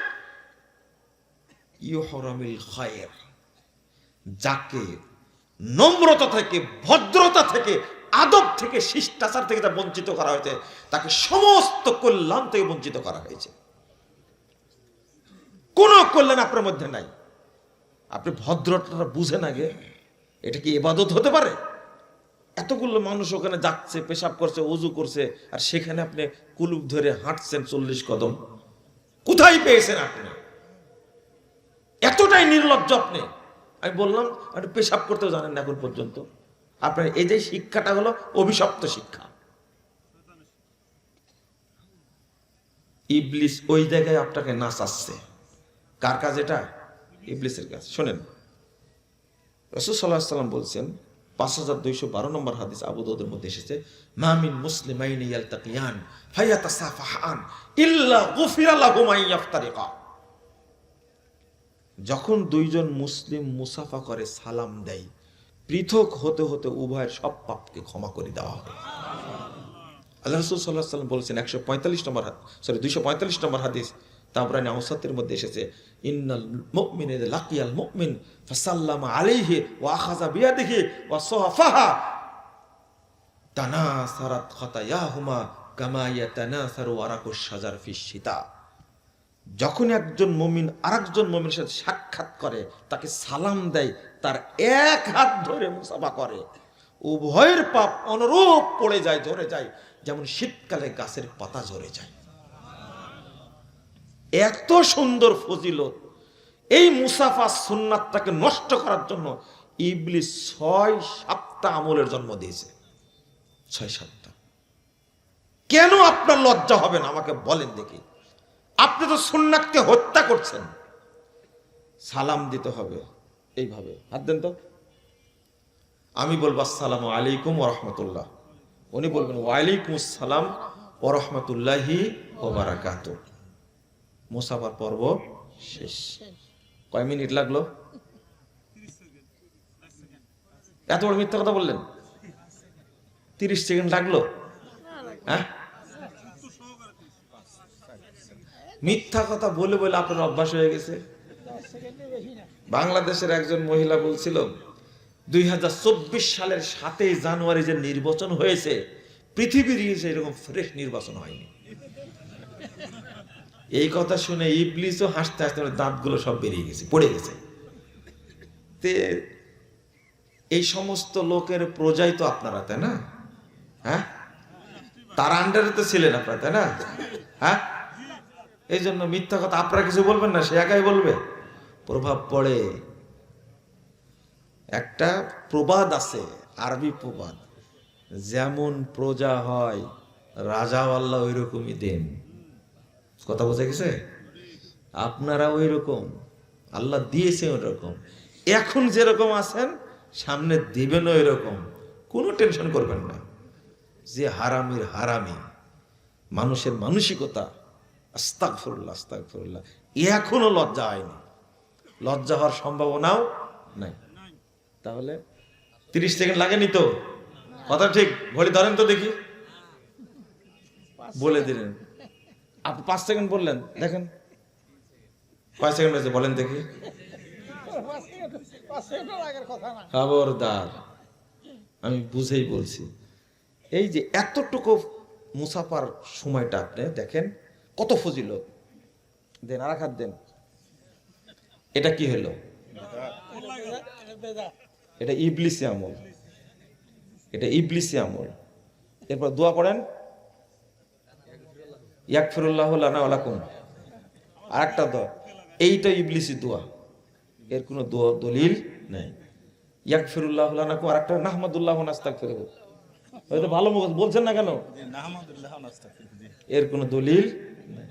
A: ইউহরামিল খায়র, যাকে নম্রতা থেকে, ভদ্রতা থেকে, আদব থেকে, শিষ্টাচার থেকে যা বঞ্চিত করা হয়েছে, তাকে সমস্ত কল্যাণ থেকে বঞ্চিত করা হয়েছে। কোন কল্যাণ আপনার মধ্যে নাই। আপনি ভদ্রতা বুঝেন আগে, এটা কি ইবাদত হতে পারে? এতগুলো মানুষ ওখানে যাচ্ছে, পেশাব করছে, ওযু করছে, আর সেখানে আপনি কুলুপ ধরে হাঁটছেন 40 কদম। কোথায় পেয়েছেন আপনি? এতটাই নির্লজ্জ আপনি। আমি বললাম আপনি পেশাব করতেও জানেন না এখন পর্যন্ত। আপনার এই যে শিক্ষাটা হলো অভিশপ্ত শিক্ষা। ইবলিস ওই জায়গায় আপনাকে নাচাচ্ছে। কার কাজ এটা? ইবলিসের কাজ। শোনেন, রাসূল সাল্লাল্লাহু আলাইহি ওয়াসাল্লাম বলছেন, 5212 নম্বর হাদিস আবু দাউদের মধ্যে এসেছে, মা মিন মুসলিমাইনি ইয়ালতাকিয়ান ফায়াতাসাফাহান ইল্লা গুফিরা লাহুমা ইয়াফতারিকা। যখন 2 জন মুসলিম মুসাফা করে, সালাম দেয়, পৃথক হতে হতে উভয়ের সব পাপকে ক্ষমা করে দেওয়া হবে। আল্লাহ রাসূল সাল্লাল্লাহু আলাইহি ওয়াসাল্লাম বলেছেন 245 নম্বর হাদিস তাবরানী আওসাতের মধ্যে এসেছে, ইন্নাল মুমিনা ইযা লাকিয়াল মুমিন ফাসাল্লামা আলাইহি ওয়া আখাযা বিয়াদিহি ওয়া সাফাহা তানাসারাত খাতায়াহুমা কামা ইয়াতানাসারু ওয়ারাকুশ শাজার ফিশ শিতা। যখন একজন মুমিন আরেকজন মুমিনের সাথে সাক্ষাৎ করে, তাকে সালাম দেয়, তার এক হাত ধরে মুসাফা করে, উভয়ের পাপ অনুরূপ পড়ে যায়, ঝরে যায়, যেমন শীতকালে গাছের পাতা ঝরে যায়। এত সুন্দর ফজিলত। এই মুসাফা সুন্নাতটাকে নষ্ট করার জন্য ইবলিস 6-7টা আমলের জন্ম দিয়েছে। 6-7টা। কেন আপনার লজ্জা হবে না? আমাকে বলেন দেখি। আপনি তো সুন্নাতকে হত্যা করছেন। সালাম দিতে হবে এইভাবে, হাত দেন তো। আমি বলবো আসসালামু আলাইকুম ওয়া রাহমাতুল্লাহ, উনি বলবেন ওয়ালাইকুম আসসালাম ওয়া রাহমাতুল্লাহি ওয়া বারাকাতুহু। মুসাফার পর্ব শেষ। কয় মিনিট লাগলো? এত বড় মিথ্যা কথা বললেন, 30 সেকেন্ড লাগলো? হ্যাঁ, মিথ্যা কথা বলে বলে আপনার অভ্যাস হয়ে গেছে। বাংলাদেশের একজন মহিলা বলছিল 2024 সালের 7 জানুয়ারি যে নির্বাচন হয়েছে, পৃথিবীর এরকম ফ্রেশ নির্বাচন হয়নি। এই কথা শুনে ইবলিসও হাসতে হাসতে দাঁতগুলো সব বেরিয়ে গেছে, পড়ে গেছে। তে এই সমস্ত লোকের প্রজাই তো আপনারা, তাই না? হ্যাঁ, তার আন্ডারে তো ছিলেন আপনারা, তাই না? হ্যাঁ, এই জন্য মিথ্যা কথা আপনারা কিছু বলবেন না, সে একাই বলবে, প্রভাব পড়ে। একটা প্রবাদ আছে, আরবি প্রবাদ, যেমন প্রজা হয় রাজাও আল্লাহ ওই রকমই দেন। কথা বোঝা গেছে? আপনারা ওই রকম, আল্লাহ দিয়েছে ওই রকম। এখন যেরকম আছেন সামনে দিবেন ওই রকম, কোনো টেনশন করবেন না। যে হারামির হারামি, মানুষের মানসিকতা, আস্তাগফিরুল্লাহ আস্তাগফিরুল্লাহ, এখনো লজ্জা হয়নি, লজ্জা হওয়ার সম্ভাবনাও নাই। তাহলে 30 সেকেন্ড লাগেনি তো? কথা ঠিক? ঘড়ি ধরেন তো দেখি। বলে দিলেন আপনি 5 সেকেন্ড বললেন, দেখেন কয় সেকেন্ড হয়েছে বলেন দেখি। খবরদার, আমি বুঝেই বলছি। এই যে এতটুকু মুসাফার সময়টা আপনি দেখেন কত ফজিলত। দেন আর হাত দেন। এটা কি হলো? এটা ইবলিসি আমল, এটা ইবলিসি আমল। এরপর দোয়া করেন ইয়াগফিরুল্লাহু লানা ওয়া লাকুম, আরেকটা দোয়া, এইটা ইবলিসি দোয়া, এর কোনো দলিল নাই। ইয়াগফিরুল্লাহু লানা কো, আরেকটা নাহমাদুল্লাহ ওয়া নাস্তাগফিরুহু, হয়তো ভালো মুখস্থ বলছেন না কেন? এর কোনো দলিল নাই,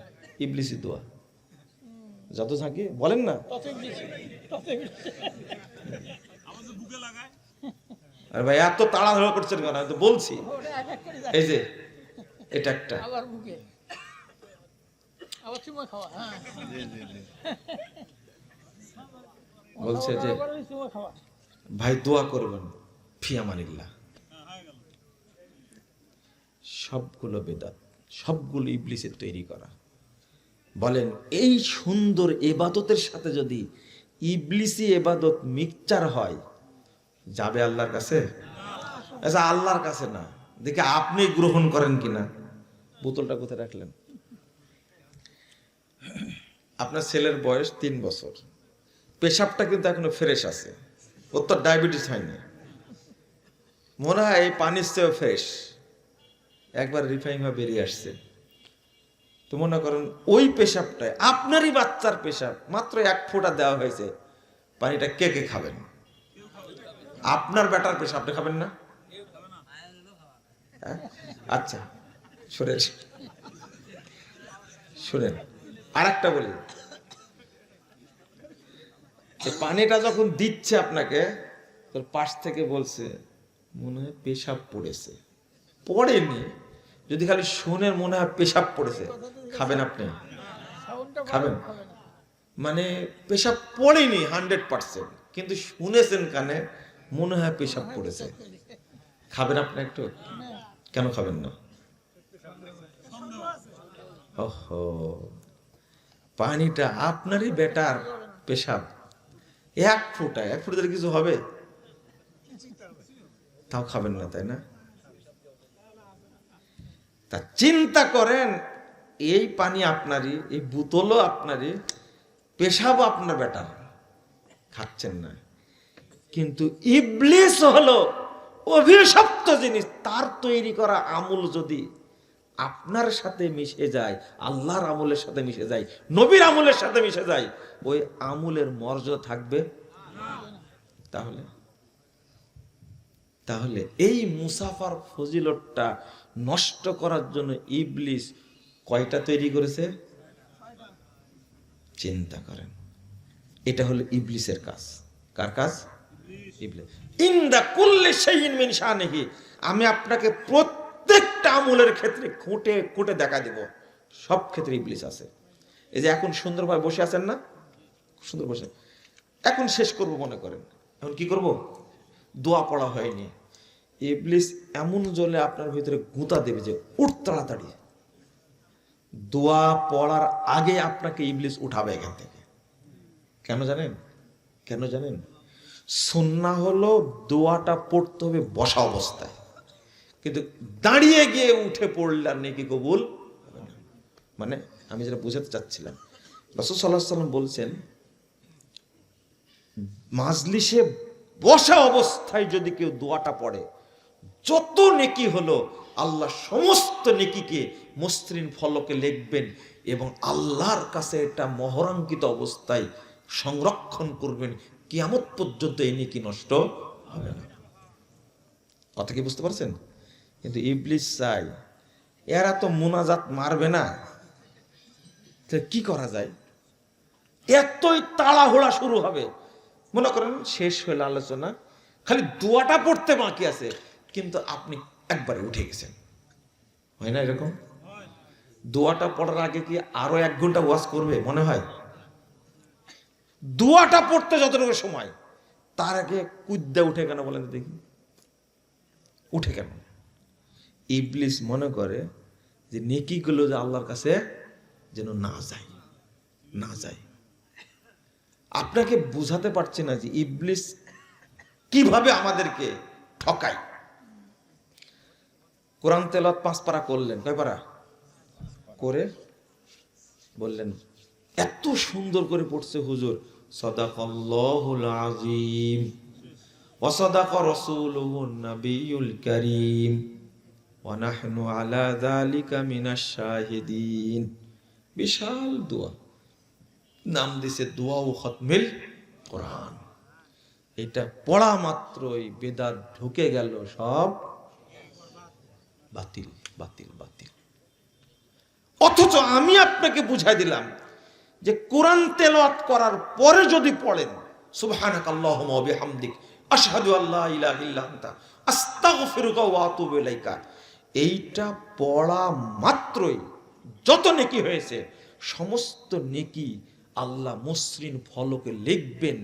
A: ইবলিসি দোয়া। যত ঝাঁকি বলেন না, আরে ভাই এত তাড়াহুড়ো করছেন কেন? আমি তো বলছি। এই যে এটা একটা বলছে যে ভাই দোয়া করবেন, ফিয়ামানিল্লাহ। সবগুলো বেদাত, সবগুলো ইবলিসের তৈরি করা। বলেন এই সুন্দর ইবাদতের সাথে যদি ইবলিসি ইবাদত মিক্সচার হয়, যাবে আল্লাহর কাছে? আচ্ছা, আল্লাহর কাছে না, দেখে আপনি গ্রহণ করেন কিনা। বোতলটা কোথায় রাখলেন? আপনার ছেলের বয়স 3 বছর, পেশাবটা কিন্তু এখনো ফ্রেশ আছে, ওর তো ডায়াবেটিস হয়নি, মনে হয় এই পানির চেয়েও ফ্রেশ, একবার রিফাইন হয়ে বেরিয়ে আসছে। তো মনে করেন ওই পেশাবটায় আপনারই বাচ্চার পেশাব, মাত্র 1 ফোঁটা দেওয়া হয়েছে, পানিটা কে কে খাবেন? আপনার বেটার পেশাব আপনি খাবেন না? আচ্ছা শুনেন, শুনেন আর একটা বলি, পানিটা যখন দিচ্ছে আপনাকে, তোর পাশ থেকে বলছে মনে হয় পেশাব পড়েছে, পড়েনি, যদি খালি শুনেন মনে হয় পেশাব পড়েছে, খাবেন আপনি? খাবেন? মানে পেশাব পড়েনি 100%, কিন্তু শুনেছেন কানে মনে হয় পেশাব পড়েছে, খাবেন আপনি একটু? কেন খাবেন না? ওহো, পানিটা আপনারই বেটার পেশাব, 1 ফোঁটা, 1 ফোঁটা কিছু হবে, তাও খাবেন না, তাই না? তা চিন্তা করেন, এই পানি আপনারই, এই বোতলও আপনারই, পেশাবও আপনার বেটার, খাচ্ছেন না। কিন্তু ইবলিস হলো অভিশপ্ত জিনিস, তার তৈরি করা আমল যদি আপনার সাথে মিশে যায়, আল্লাহর আমলের সাথে মিশে যায়, নবীর আমলের সাথে মিশে যায়, ওই আমলের মর্যাদা থাকবে? তাহলে তাহলে এই মুসাফার ফজিলতটা নষ্ট করার জন্য ইবলিস কয়টা তৈরি করেছে? চিন্তা করেন, এটা হলো ইবলিসের কাজ। কার কাজ? ইবলিস। ইনদা কুল্লি শাইইন মিন শানিহি, আমি আপনাকে প্রত্যেকটা আমলের ক্ষেত্রে খুঁটে খুঁটে দেখা দেব, সব ক্ষেত্রে ইবলিস আছে। এই যে এখন সুন্দরভাবে বসে আছেন না, সুন্দর বসে, এখন শেষ করব মনে করেন, এখন কি করব? দোয়া পড়া হয়নি, ইবলিস এমন জ্বলে আপনার ভিতরে গুঁতা দেবে যে উঠ তাড়াতাড়ি। দোয়া পড়ার আগে আপনাকে ইবলিস উঠাবে এখান থেকে। কেন জানেন? কেন জানেন? সুন্নাহ হলো দোয়াটা পড়তে হবে বসা অবস্থায়, কিন্তু দাঁড়িয়ে গিয়ে উঠে পড়লে আর নেকি কবুল হবে না। মানে আমি যেটা বুঝাতে চাচ্ছিলাম, রাসূল সাল্লাল্লাহু আলাইহি ওয়াসাল্লাম বলছেন, মাজলিসে বসা অবস্থায় যদি কেউ দোয়াটা পড়ে, যত নেকি হলো আল্লাহ সমস্ত নেকিকে মসৃণ ফলকে লিখবেন এবং আল্লাহর কাছে এটা মোহরাঙ্কিত অবস্থায় সংরক্ষণ করবেন, কিয়ামত পর্যন্ত এই নেকি নষ্ট হবে না। কথা কি বুঝতে পারছেন? কিন্তু ইবলিস চাই, এরা তো মুনাজাত মারবে না, কি করা যায়? এতই তাড়াহুড়া শুরু হবে, মনে করেন শেষ হইল আলোচনা, খালি দোয়াটা পড়তে বাকি আছে, কিন্তু আপনি একবারে উঠে গেছেন। হয় না এরকম? দোয়াটা পড়ার আগে কি আরো 1 ঘন্টা ওয়াজ করবে মনে হয়? দোয়াটা পড়তে যতটুকু সময়, তার আগে কুদ্দা উঠে কেন বলেন দেখি? উঠে কেন? ইবলিস মনে করে যে নেকিগুলো যে আল্লাহর কাছে যেন না যায়, না যায়। আপনাকে বুঝাতে পারছি না যে ইবলিস কিভাবে আমাদেরকে ঠকায়। কোরআন তেলাওয়াত 5 পারা করলেন, কয় পারা করে বললেন এত সুন্দর করে পড়ছে হুজুর, সাদাকাল্লাহুল আযীম ওয়া সাদাকা রাসূলুহুন নাবিয়ুল কারীম ওয়া নাহনু আলা যালিকা মিনাশ শাহিদিন। বিশাল দোয়া, নাম দিছে দোয়া ও খতমিল কোরআন। এটা পড়া মাত্রই বেদাত ঢুকে গেল, সব বাতিল বাতিল বাতিল। অথচ আমি আপনাকে বুঝাই দিলাম যে কোরআন তেলাওয়াত করার পরে যদি পড়েন সুবহানাকাল্লাহুম্মা ওয়া বিহামদিক আশহাদু আল্লা ইলাহা ইল্লা আনতা আস্তাগফিরুকা ওয়া আতুবু ইলাইকা, এইটা পড়া মাত্রই যত নেকি হয়েছে সমস্ত নেকি আল্লাহ মসৃণ ফলকে লিখবেন,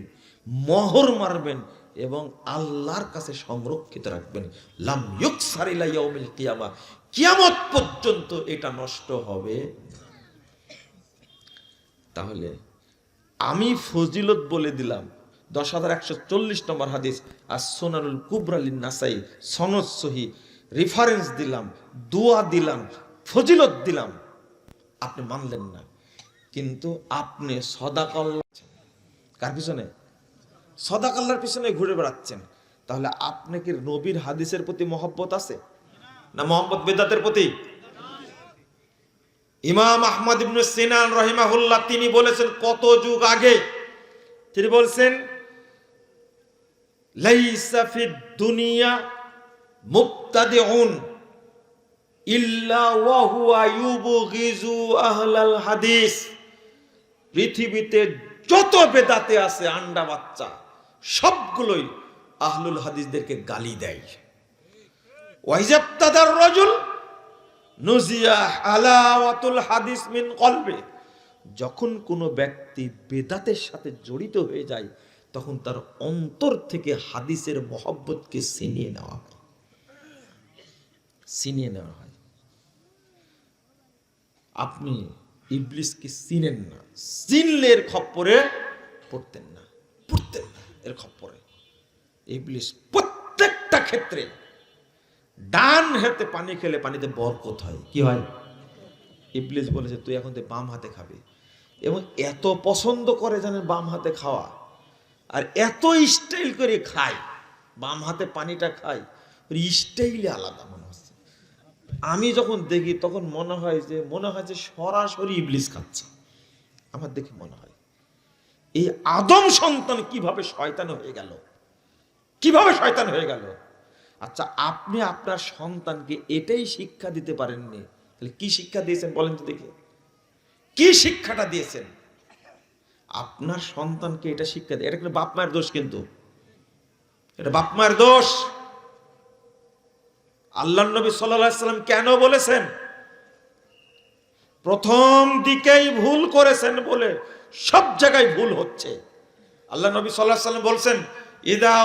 A: মোহর মারবেন এবং আল্লাহর কাছে সংরক্ষিত রাখবেন। লাম ইউকসার ইলা ইয়াউমিল কিয়ামা, কিয়ামত পর্যন্ত এটা নষ্ট হবে। তাহলে আমি ফজিলত বলে দিলাম 10,140 নম্বর হাদিস আর সুনানুল কুবরা লিন নাসাই, সনদ সহিহ, রেফারেন্স দিলাম, দোয়া দিলাম, ফজিলত দিলাম, আপনি মানলেন না। কিন্তু আপনি সাদাকাল্লাহ কার পিছনে? সাদাকাল্লাহর পিছনে ঘুরে বেড়াচ্ছেন। তাহলে আপনি কি নবীর হাদিসের প্রতি মহব্বত আছে না মোহাম্মদ বেদাতের প্রতি? ইমাম আহমদ ইবনে সিনান রাহিমাহুল্লাহ তিনি বলেছেন কত যুগ আগে, তিনি বলছেন লাইসা ফিদ দুনিয়া মুবতাদিউন ইল্লা ওয়া হুয়া ইউবগিজু আহলাল হাদিস। পৃথিবীতে যত বেদাতে আছে আন্ডা বাচ্চা সবগুলোই আহলুল হাদিসদেরকে গালি দেয়। ওয়াইজাবতাদার রাজুল নুজিয়া আলাওয়াতুল হাদিস মিন কলবে, যখন কোনো ব্যক্তি বেদাতের সাথে জড়িত হয়ে যায় তখন তার অন্তর থেকে হাদিসের মহব্বতকে ছিনিয়ে নেওয়া হয়, ছিনিয়ে নেওয়া হয়। আপনি ইবলিসকে চিনেন না, চিনলে এর খপ্পরে পড়তেন না, পড়তেন না এর খপ্পরে। ইবলিস প্রত্যেকটা ক্ষেত্রে ডান হাতে পানি খেলে পানিতে বরকত হয়। কি হয়? ইবলিস বলেছে তুই এখন বাম হাতে খাবি, এবং এত পছন্দ করে জানেন বাম হাতে খাওয়া, আর এত স্টাইল করে খায়, বাম হাতে পানিটা খায়, স্টাইলে আলাদা মনে হচ্ছে। আমি যখন দেখি তখন মনে হয় যে সরাসরি ইবলিস খাচ্ছে। আমার দেখে মনে হয় এই আদম সন্তান কিভাবে শয়তান হয়ে গেল, কিভাবে শয়তান হয়ে গেল। আচ্ছা, আপনি আপনার সন্তানকে এটাই শিক্ষা দিতে পারেননি, তাহলে কি শিক্ষা দিয়েছেন বলেন তো দেখি? কি শিক্ষাটা দিয়েছেন? আপনার সন্তানকে এটা শিক্ষা দেয়, এটা কিন্তু বাপ মায়ের দোষ, কিন্তু এটা বাপ মায়ের দোষ। আল্লাহর নবী সাল্লাল্লাহু আলাইহি ওয়াসাল্লাম কেন বলেছেন, প্রথম দিকেই ভুল করেছেন বলে সব জায়গায় ভুল হচ্ছে। আল্লাহ নবী সাল্লাল্লাহু আলাইহি ওয়াসাল্লাম বলছেন, ইদা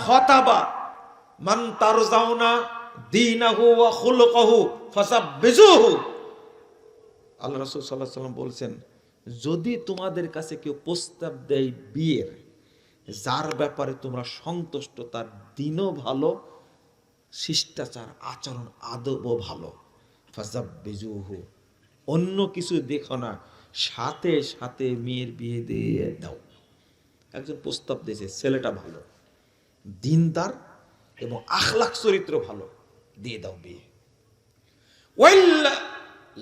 A: খাতাবা মান তারজাউনা দীনাহু ওয়া খুলুকাহু ফাসাব্বিজুহু। আল্লাহ রাসূল সাল্লাল্লাহু আলাইহি ওয়াসাল্লাম বলছেন, যদি তোমাদের কাছে কেউ প্রস্তাব দেয় বিয়ের, যার ব্যাপারে তোমরা সন্তুষ্ট, তার দিনও ভালো, শিষ্টাচার আচরণ আদবও ভালো, ফাসাব্বিজুহু, অন্য কিছু দেখো না, সাথে সাথে মেয়ের বিয়ে দিয়ে দাও। একজন প্রস্তাব দিয়েছে, ছেলেটা ভালো, দিনদার এবং আখলাক চরিত্র ভালো, দিয়ে দাও বিয়ে। ওয়াইল্লা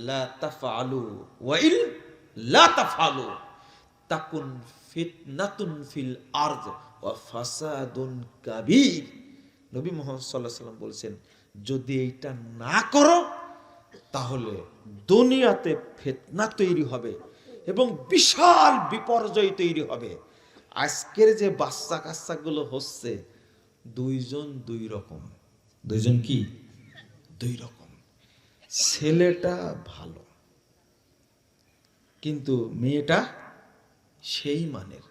A: লা তাফআলু ওয়াইল লা তাফআলু তাকুন ফিতনাতুন ফিল আরদ ওয়া ফাসাদুন কাবীর। নবী মুহাম্মদ সাল্লাল্লাহু আলাইহি ওয়াসাল্লাম বলেছেন, যদি এটা না করো তাহলে দুনিয়াতে ফিতনা তৈরি হবে এবং বিশাল বিপর্যয় তৈরি হবে। আজকের যে বাচ্চা কাচ্চাগুলো হচ্ছে, দুইজন দুই রকম। দুইজন কি? দুই রকম। ছেলেটা ভালো কিন্তু মেয়েটা সেই মানের।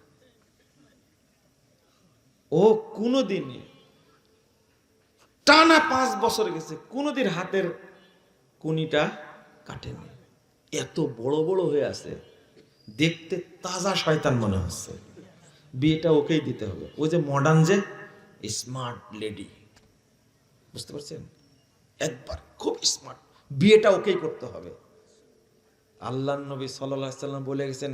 A: ও কোনোদিনই টানা 5 বছর গেছে, কোনোদিন হাতের কুনিটা কাটেনি, এত বড় বড় হয়ে আছে, দেখতে তাজা শয়তান মনে হচ্ছে। বিয়েটা ওকেই দিতে হবে। ওই যে মডার্ন যে স্মার্ট লেডি, বুঝতে পারছেন, একবার খুব স্মার্ট, বিয়েটা ওকেই করতে হবে। আল্লাহর নবী সাল্লাল্লাহু আলাইহি ওয়াসাল্লাম বলে গেছেন,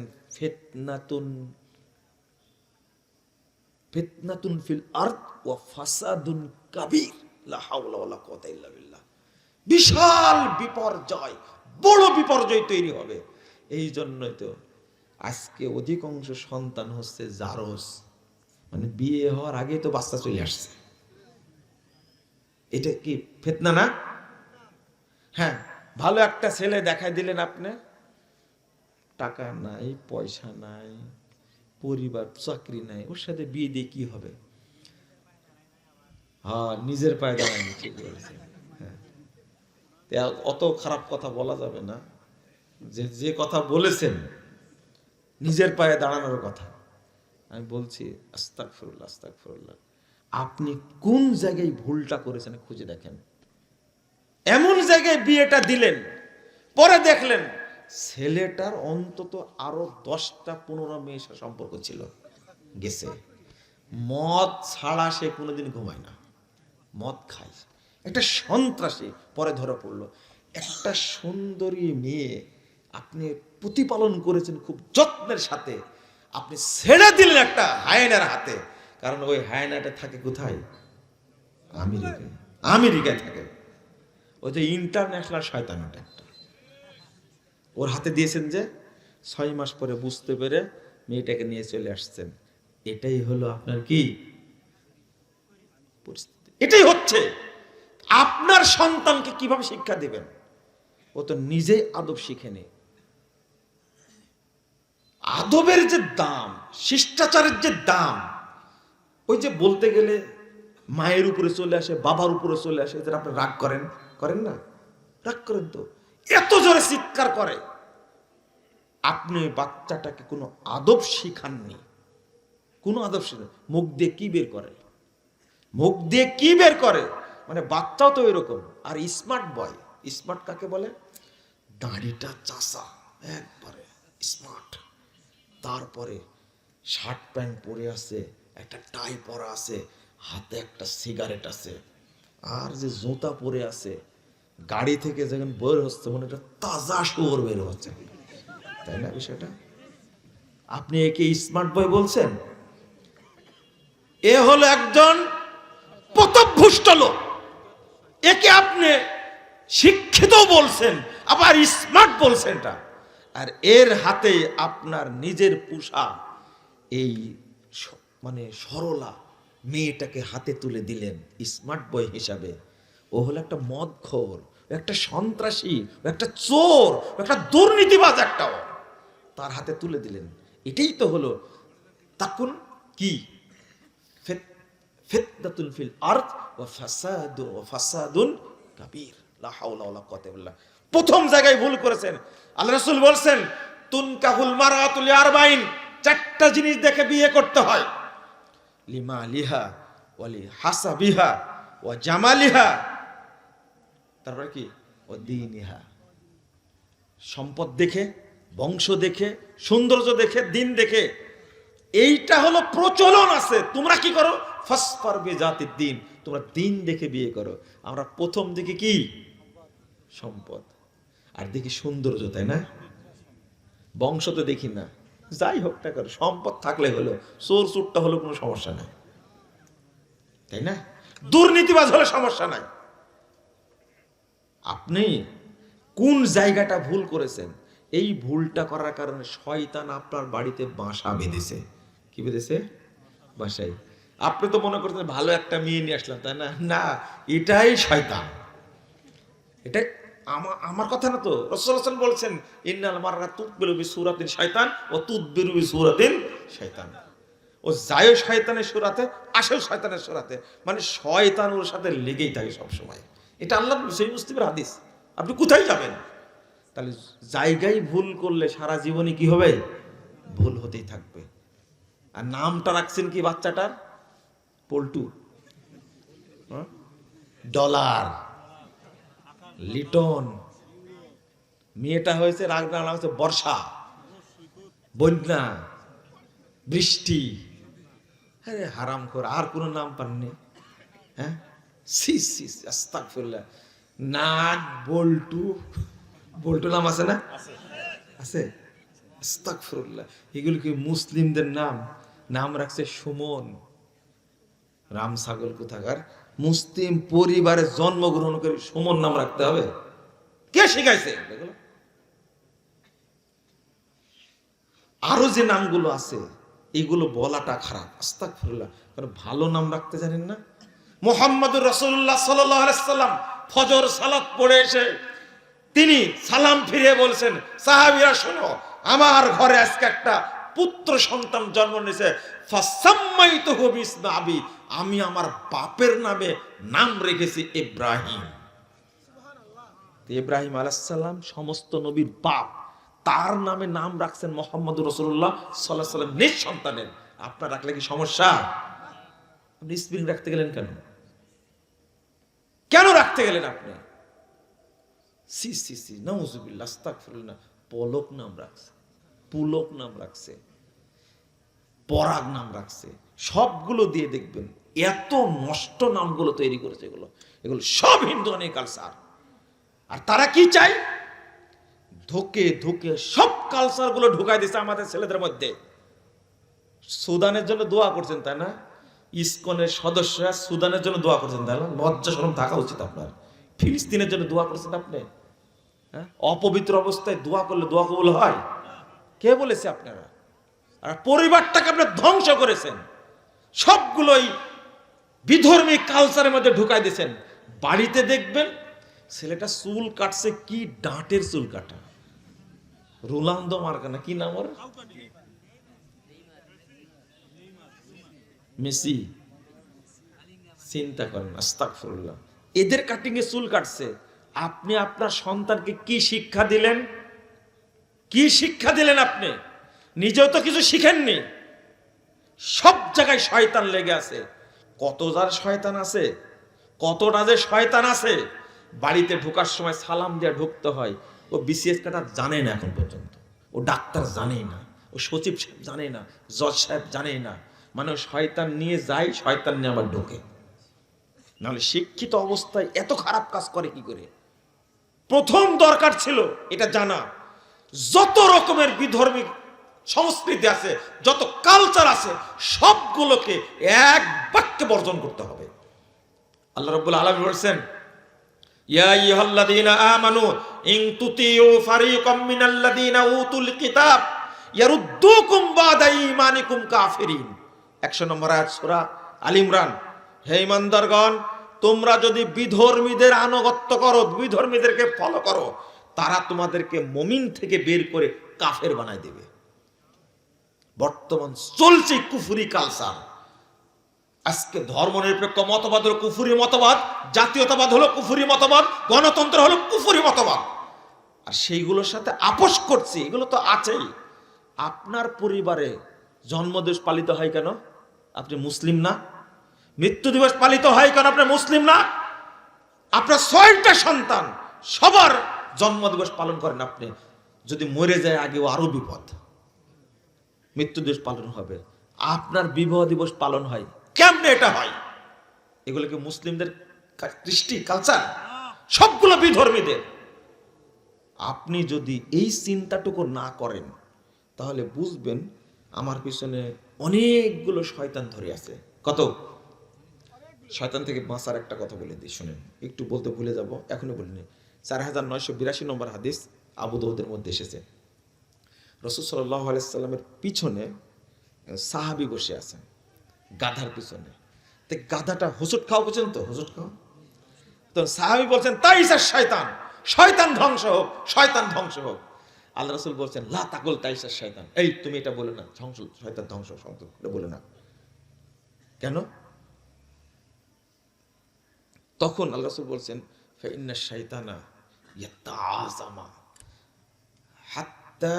A: ফিতনাতুন ফিল আরদ ওয়া ফাসাদুন কাবীর, লা হাওলা ওয়ালা কুওয়াতা ইল্লা বিল্লাহ। বিশাল বিপর্যয়, বড় বিপর্যয় তৈরি হবে। এই জন্যই তো আজকে অধিকাংশ সন্তান হচ্ছে জারজ, মানে বিয়ে হওয়ার আগে তো বাচ্চা চলে আসছে। এটা কি ফিতনা না? হ্যাঁ, ভালো একটা ছেলে দেখাই দিলেন আপনি, টাকা নাই, পয়সা নাই, পরিবার, চাকরি নাই, ওর সাথে বিয়ে দিয়ে কি হবে? হ্যাঁ, নিজের পায়ে দাঁড়ায়নি, ঠিক বলেছেন। হ্যাঁ, অত খারাপ কথা বলা যাবে না, যে কথা বলেছেন নিজের পায়ে দাঁড়ানোর কথা। আমি বলছি আস্তাগফিরুল্লাহ, আস্তাগফিরুল্লাহ। আপনি কোন জায়গায় ভুলটা করেছেন খুঁজে দেখেন। এমন জায়গায় বিয়েটা দিলেন, পরে দেখলেন ছেলেটার অন্তত আরো 10টা-15 মেয়ের সাথে সম্পর্ক ছিল, গেছে। মদ ছাড়া সে কোনোদিন ঘুমায় না, মদ খায়, একটা সন্ত্রাসী। পরে ধরা পড়লো। একটা সুন্দরী মেয়ে আপনি প্রতিপালন করেছেন খুব যত্নের সাথে, আপনি ছেড়ে দিলেন একটা হায়নার হাতে। কারণ ওই হায়নাটা থাকে কোথায়? আমেরিকায়। আমেরিকায় থাকে। ওই যে ইন্টারন্যাশনাল শয়তান, ওটা একটা ওর হাতে দিয়েছেন। যে 6 মাস পরে বুঝতে পেরে মেয়েটাকে নিয়ে চলে আসছেন। এটাই হলো আপনার কি পরিস্থিতি? এটাই হচ্ছে। আপনার সন্তানকে কিভাবে শিক্ষা দিবেন? ও তো নিজেই আদব শিখেনি। আদবের যে দাম, শিষ্টাচারের যে দাম, ওই যে বলতে গেলে মায়ের উপরে চলে আসে, বাবার উপরে চলে আসে। যেটা আপনি রাগ করেন, করেন না? রাগ করেন তো, এত জোরে চিৎকার করে। আপনি বাচ্চাটাকে কোনো আদব শিখাননি, কোনো আদব শিখান। মুখ দিয়ে কি বের করে? মুখ দিয়ে কি বের করে? মানে বাচ্চাও তো এরকম। আর স্মার্ট বয়, স্মার্ট কাকে বলে? দাড়িটা চাষা, একবারে স্মার্ট। তারপরে শার্ট প্যান্ট পরে আছে, একটা টাই পরা আছে, হাতে একটা সিগারেট আছে, আর যে জুতা পরে আছে, গাড়ি থেকে যখন বের হচ্ছে মনে একটা তাজা শুয়োর বের হচ্ছে, তাই না বিষয়টা? আপনি একে স্মার্ট বয় বলছেন? এ হলো একজন পথভ্রষ্ট লোক। একে আপনি শিক্ষিত বলছেন, আবার স্মার্ট বলছেন এটা। আর এর হাতে আপনার নিজের পোষা এই মানে সরলা মেয়েটাকে হাতে তুলে দিলেন স্মার্ট বয় হিসাবে। ও হলো একটা মদখোর, একটা সন্ত্রাসী, একটা চোর, একটা দুর্নীতিবাজ। একটা তার হাতে তুলে দিলেন। এটাই তো হলো তাকুন কি ফিতনাতুন ফিল আরদ ওয়া ফাসাদুন কাবীর। লা হাওলা ওয়ালা কুওয়াতা ইল্লা বিল্লাহ। প্রথম জায়গায় ভুল করেছেন। আল্লাহ রাসূল বলছেন তুনকাহুল মারআতু লিআরবাইন, চারটা জিনিস দেখে বিয়ে করতে হয়। লিমালিহা ওয়া লিহাসাবিহা ওয়া জামালিহা, তারপরে কি ওয়া দীনিহা, সম্পদ দেখে, বংশ দেখে, সৌন্দর্য দেখে, দিন দেখে। এইটা হলো প্রচলন আছে। তোমরা কি করো? ফাসফার বিজাতিদ দ্বীন, তোমরা দিন দেখে বিয়ে করো। আমরা প্রথম দিকে কি সম্পদ আর দেখি সৌন্দর্য, তাই না? বংশ তো দেখি না। যাই হোক না করো, সম্পদ থাকলে হলো, চোর চুরটা হলো কোনো সমস্যা নাই, তাই না? দুর্নীতিবাজ হলে সমস্যা নাই। আপনি কোন জায়গাটা ভুল করেছেন? এই ভুলটা করার কারণে শয়তান আপনার বাড়িতে বাসা বেঁধেছে। কি বেঁধেছে? বাসায়। আপনি তো মনে করছেন ভালো একটা মেয়ে নিয়ে আসলাম, তাই না? না, এটাই শয়তান। এটাই আমার কথা না তো, রাসূলুল্লাহ সাল্লাল্লাহু আলাইহি ওয়াসাল্লাম বলছেন ইন্নাল মাররা তুকবিলু বিসূরাতিন শায়তান ওয়া তুদবিরু বিসূরাতিন শায়তান। ও যায় শয়তানের সূরাতে, আসেও শয়তানের সূরাতে, মানে শয়তান ওর সাথে লেগেই থাকে সব সময়। এটা আল্লাহর সহিহ মুসলিমের হাদিস। আপনি কোথায় যাবেন? তাহলে জায়গায় ভুল করলে সারা জীবনে কি হবে? ভুল হতেই থাকবে। আর নামটা রাখছেন কি বাচ্চাটার? পল্টু, ডলার, লিটন। মেয়েটা হয়েছে রাগনা, হচ্ছে বর্ষা, বন্যা, বৃষ্টি। আরে হারামখোর, আর কোনো নাম পাননি? হ্যাঁ, আস্তাগফিরুল্লাহ। নাগ, বল্টু, বল্টু নাম আছে না? আছে। আস্তাগফিরুল্লাহ। এগুলো কি মুসলিমদের নাম? নাম রাখছে সুমন। রাম ছাগল কোথাকার। মুসলিম পরিবারে জন্মগ্রহণ করে সুমন নাম রাখতে হবে? কে শিখাইছে? আরো যে নামগুলো আছে এগুলো বলাটা খারাপ। আস্তাগফিরুল্লাহ। কারণ ভালো নাম রাখতে জানেন না। মুহাম্মদুর রাসূলুল্লাহ সাল্লাল্লাহু আলাইহি ওয়াসাল্লাম ফজর সালাত পড়ে এসে তিনি সালাম ফিরিয়ে বলছেন, সাহাবীরা শোনো, আমার ঘরে আজকে একটা পুত্র সন্তান জন্ম নিয়েছে, ফাসাম্মাইতুহু বিসমি আবি, আমি আমার বাপের নামে নাম রেখেছি ইব্রাহিম। ইব্রাহিম আলাইহিস সালাম সমস্ত নবীর বাপ, তার নামে নাম রাখছেন মুহাম্মদুর রাসূলুল্লাহ সাল্লাল্লাহু আলাইহি ওয়াসাল্লাম নিজ সন্তানের। আপনার রাখলে কি সমস্যা? আপনি স্প্রিং রাখতে গেলেন কেন? কেন রাখতে গেলেন আপনি? সি সি সি, নাউযুবিল্লাহ, আস্তাগফিরুল্লাহ। পলক নাম রাখছে, পুলক নাম রাখছে, পরাগ নাম রাখছে, সবগুলো দিয়ে দেখবেন এত নষ্ট নামগুলো তৈরি করেছে। এগুলো সব হিন্দুয়ানি কালচার। আর তারা কি চায়? ধোকে ধোকে সব কালচার গুলো ঢুকাই দিচ্ছে আমাদের ছেলেদের মধ্যে। সুদানের জন্য দোয়া করছেন, তাই না? ইসকনের সদস্যরা সুদানের জন্য দোয়া করছেন, তাই না? লজ্জা শরম থাকা উচিত আপনার। ফিলিস্তিনের জন্য দোয়া করছেন আপনি? হ্যাঁ, অপবিত্র অবস্থায় দোয়া করলে দোয়া কবুল হয়? কে বলেছে? আপনারা। আর পরিবারটাকে আপনারা ধ্বংস করেছেন। সবগুলোই বিধর্মী কালচারের মধ্যে ঢুকাই দিয়েছেন। বাড়িতে দেখবেন ছেলেটা চুল কাটছে, কি ডাঁটের চুল কাটা, রোনালদো মার্কা, কি নাম ওর? মেসি। চিন্তা করেন, আস্তাগফিরুল্লাহ। এদের কাটিং এ চুল কাটছে। আপনি আপনার সন্তানকে কি শিক্ষা দিলেন? কি শিক্ষা দিলেন? আপনি নিজেও তো কিছু শিখেননি। সব জায়গায় শয়তান লেগে আছে। কত যার শয়তান আছে, কতটা যে শয়তান আছে। বাড়িতে ঢোকার সময় সালাম দিয়ে ঢুকতে হয়। ও বিসিএস কাটা জানে না এখন পর্যন্ত, ও ডাক্তার জানে না, ও সচিব সাহেব জানে না, জজ সাহেব জানে না। মানে শয়তান নিয়ে যায়, শয়তান নিয়ে আবার ঢোকে। নাহলে শিক্ষিত অবস্থায় এত খারাপ কাজ করে কি করে? প্রথম দরকার ছিল এটা জানা, যত রকমের বিধর্মী সংস্কৃতি আছে, যত কালচার আছে, সবগুলোকে এক বাক্যে বর্জন করতে হবে। আল্লাহ রাব্বুল আলামিন বলেন, ইয়া আইয়ুহাল্লাযীনা আমানু ইন তুতিউ ফারীকাম মিনাল্লাযীনা উতুল কিতাব ইয়ারুদ্দুকুম বাদা ঈমানিকুম কাফিরিন। 100 নম্বর আয়াত সূরা আল ইমরান। হে ঈমানদারগণ, তোমরা যদি বিধর্মীদের আনুগত্য করো, বিধর্মীদেরকে ফলো করো, তারা তোমাদেরকে মুমিন থেকে বের করে কাফের বানায় দেবে। বর্তমান চলছে কুফরি কালচার। আজকে ধর্মনিরপেক্ষ মতবাদ হলো কুফরি মতবাদ, জাতীয়তাবাদ হলো কুফরি মতবাদ, গণতন্ত্র হলো কুফরি মতবাদ, আর সেইগুলোর সাথে আপোষ করছি। এগুলো তো আছেই। আপনার পরিবারে জন্মদিবস পালিত হয় কেন? আপনি মুসলিম না? মৃত্যু দিবস পালিত হয় কেন? আপনি মুসলিম না? আপনার 6টা সন্তান, সবার জন্মদিবস পালন করেন আপনি। যদি মরে যায় আগেও আরো বিপদ। মৃত্যু দিবস পালন হবে, আপনার বিবাহ দিবস পালন হয়, কেমনে এটা হয়? এগুলো কি মুসলিমদের কৃষ্টি কালচার? সবগুলো বিধর্মীদের। আপনি যদি এই চিন্তাটুকু না করেন তাহলে বুঝবেন আমার পিছনে অনেকগুলো শয়তান ধরে আছে। কত শয়তান থেকে বাঁচার একটা কথা বলে দিই, শুনেন। একটু বলতে ভুলে যাব, এখনো বলিনি। 4982 নম্বর হাদিস আবু দাউদের মধ্যে এসেছে। রাসূল সাল্লাল্লাহু আলাইহি সাল্লামের পিছনে সাহাবী বসে আছেন, গাধার পিছনে। তো গাধাটা হুজুট খাওয়া পর্যন্ত হুজুট খাওয়া, তো সাহাবী বলছেন তাইসার শয়তান, শয়তান ধ্বংস হোক, শয়তান ধ্বংস হোক। আল্লাহ রাসূল বলছেন লা তাকুল তাইসার শয়তান, এই তুমি এটা বলে না, ধ্বংস শয়তান ধ্বংস এটা বলে না। কেন? তখন আল্লাহ রাসূল বলছেন ফা ইন্না শাইতানা ইয়াতাআযামা হাত্তা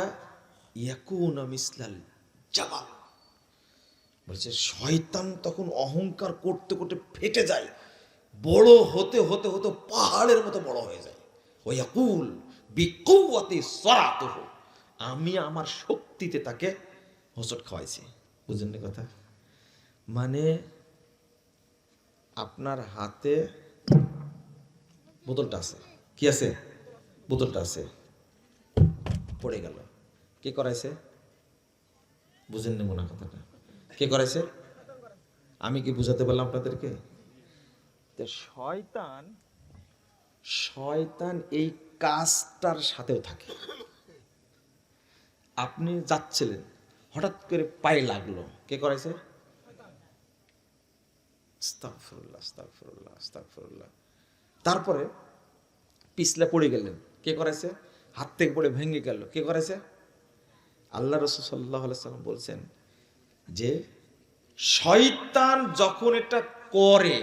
A: ইয়াকুনা মিসলাল জাবাল। বলছে শয়তান তখন অহংকার করতে করতে ফেটে যায়, বড় হতে হতে হতে পাহাড়ের মতো বড় হয়ে যায়। ওয়াকুল বিকুওয়াতি সরাতুহু, আমি আমার শক্তিতে তাকে হোঁচট খাওয়াইছি। বুঝেন না কথা? মানে আপনার হাতে বোতলটা আছে, কি আছে? বোতলটা আছে, পড়ে গেল, কে করাইছে? বুঝেন না মনে কথাটা? কে করাইছে? আমি কি বুঝাতে পারলাম আপনাদেরকে? শয়তান শয়তান এই কাজটার সাথেও থাকে। আপনি যাচ্ছিলেন, হঠাৎ করে পায়ে লাগলো, কে করাইছে? আস্তাগফিরুল্লাহ, আস্তাগফিরুল্লাহ, আস্তাগফিরুল্লাহ। তারপরে পিছলে পড়ে গেলেন, কে করাইছে? হাত থেকে পড়ে ভেঙে গেল, কে করাইছে? আল্লাহ রাসূল সাল্লাল্লাহু আলাইহি সাল্লাম বলছেন যে শয়তান যখন এটা করে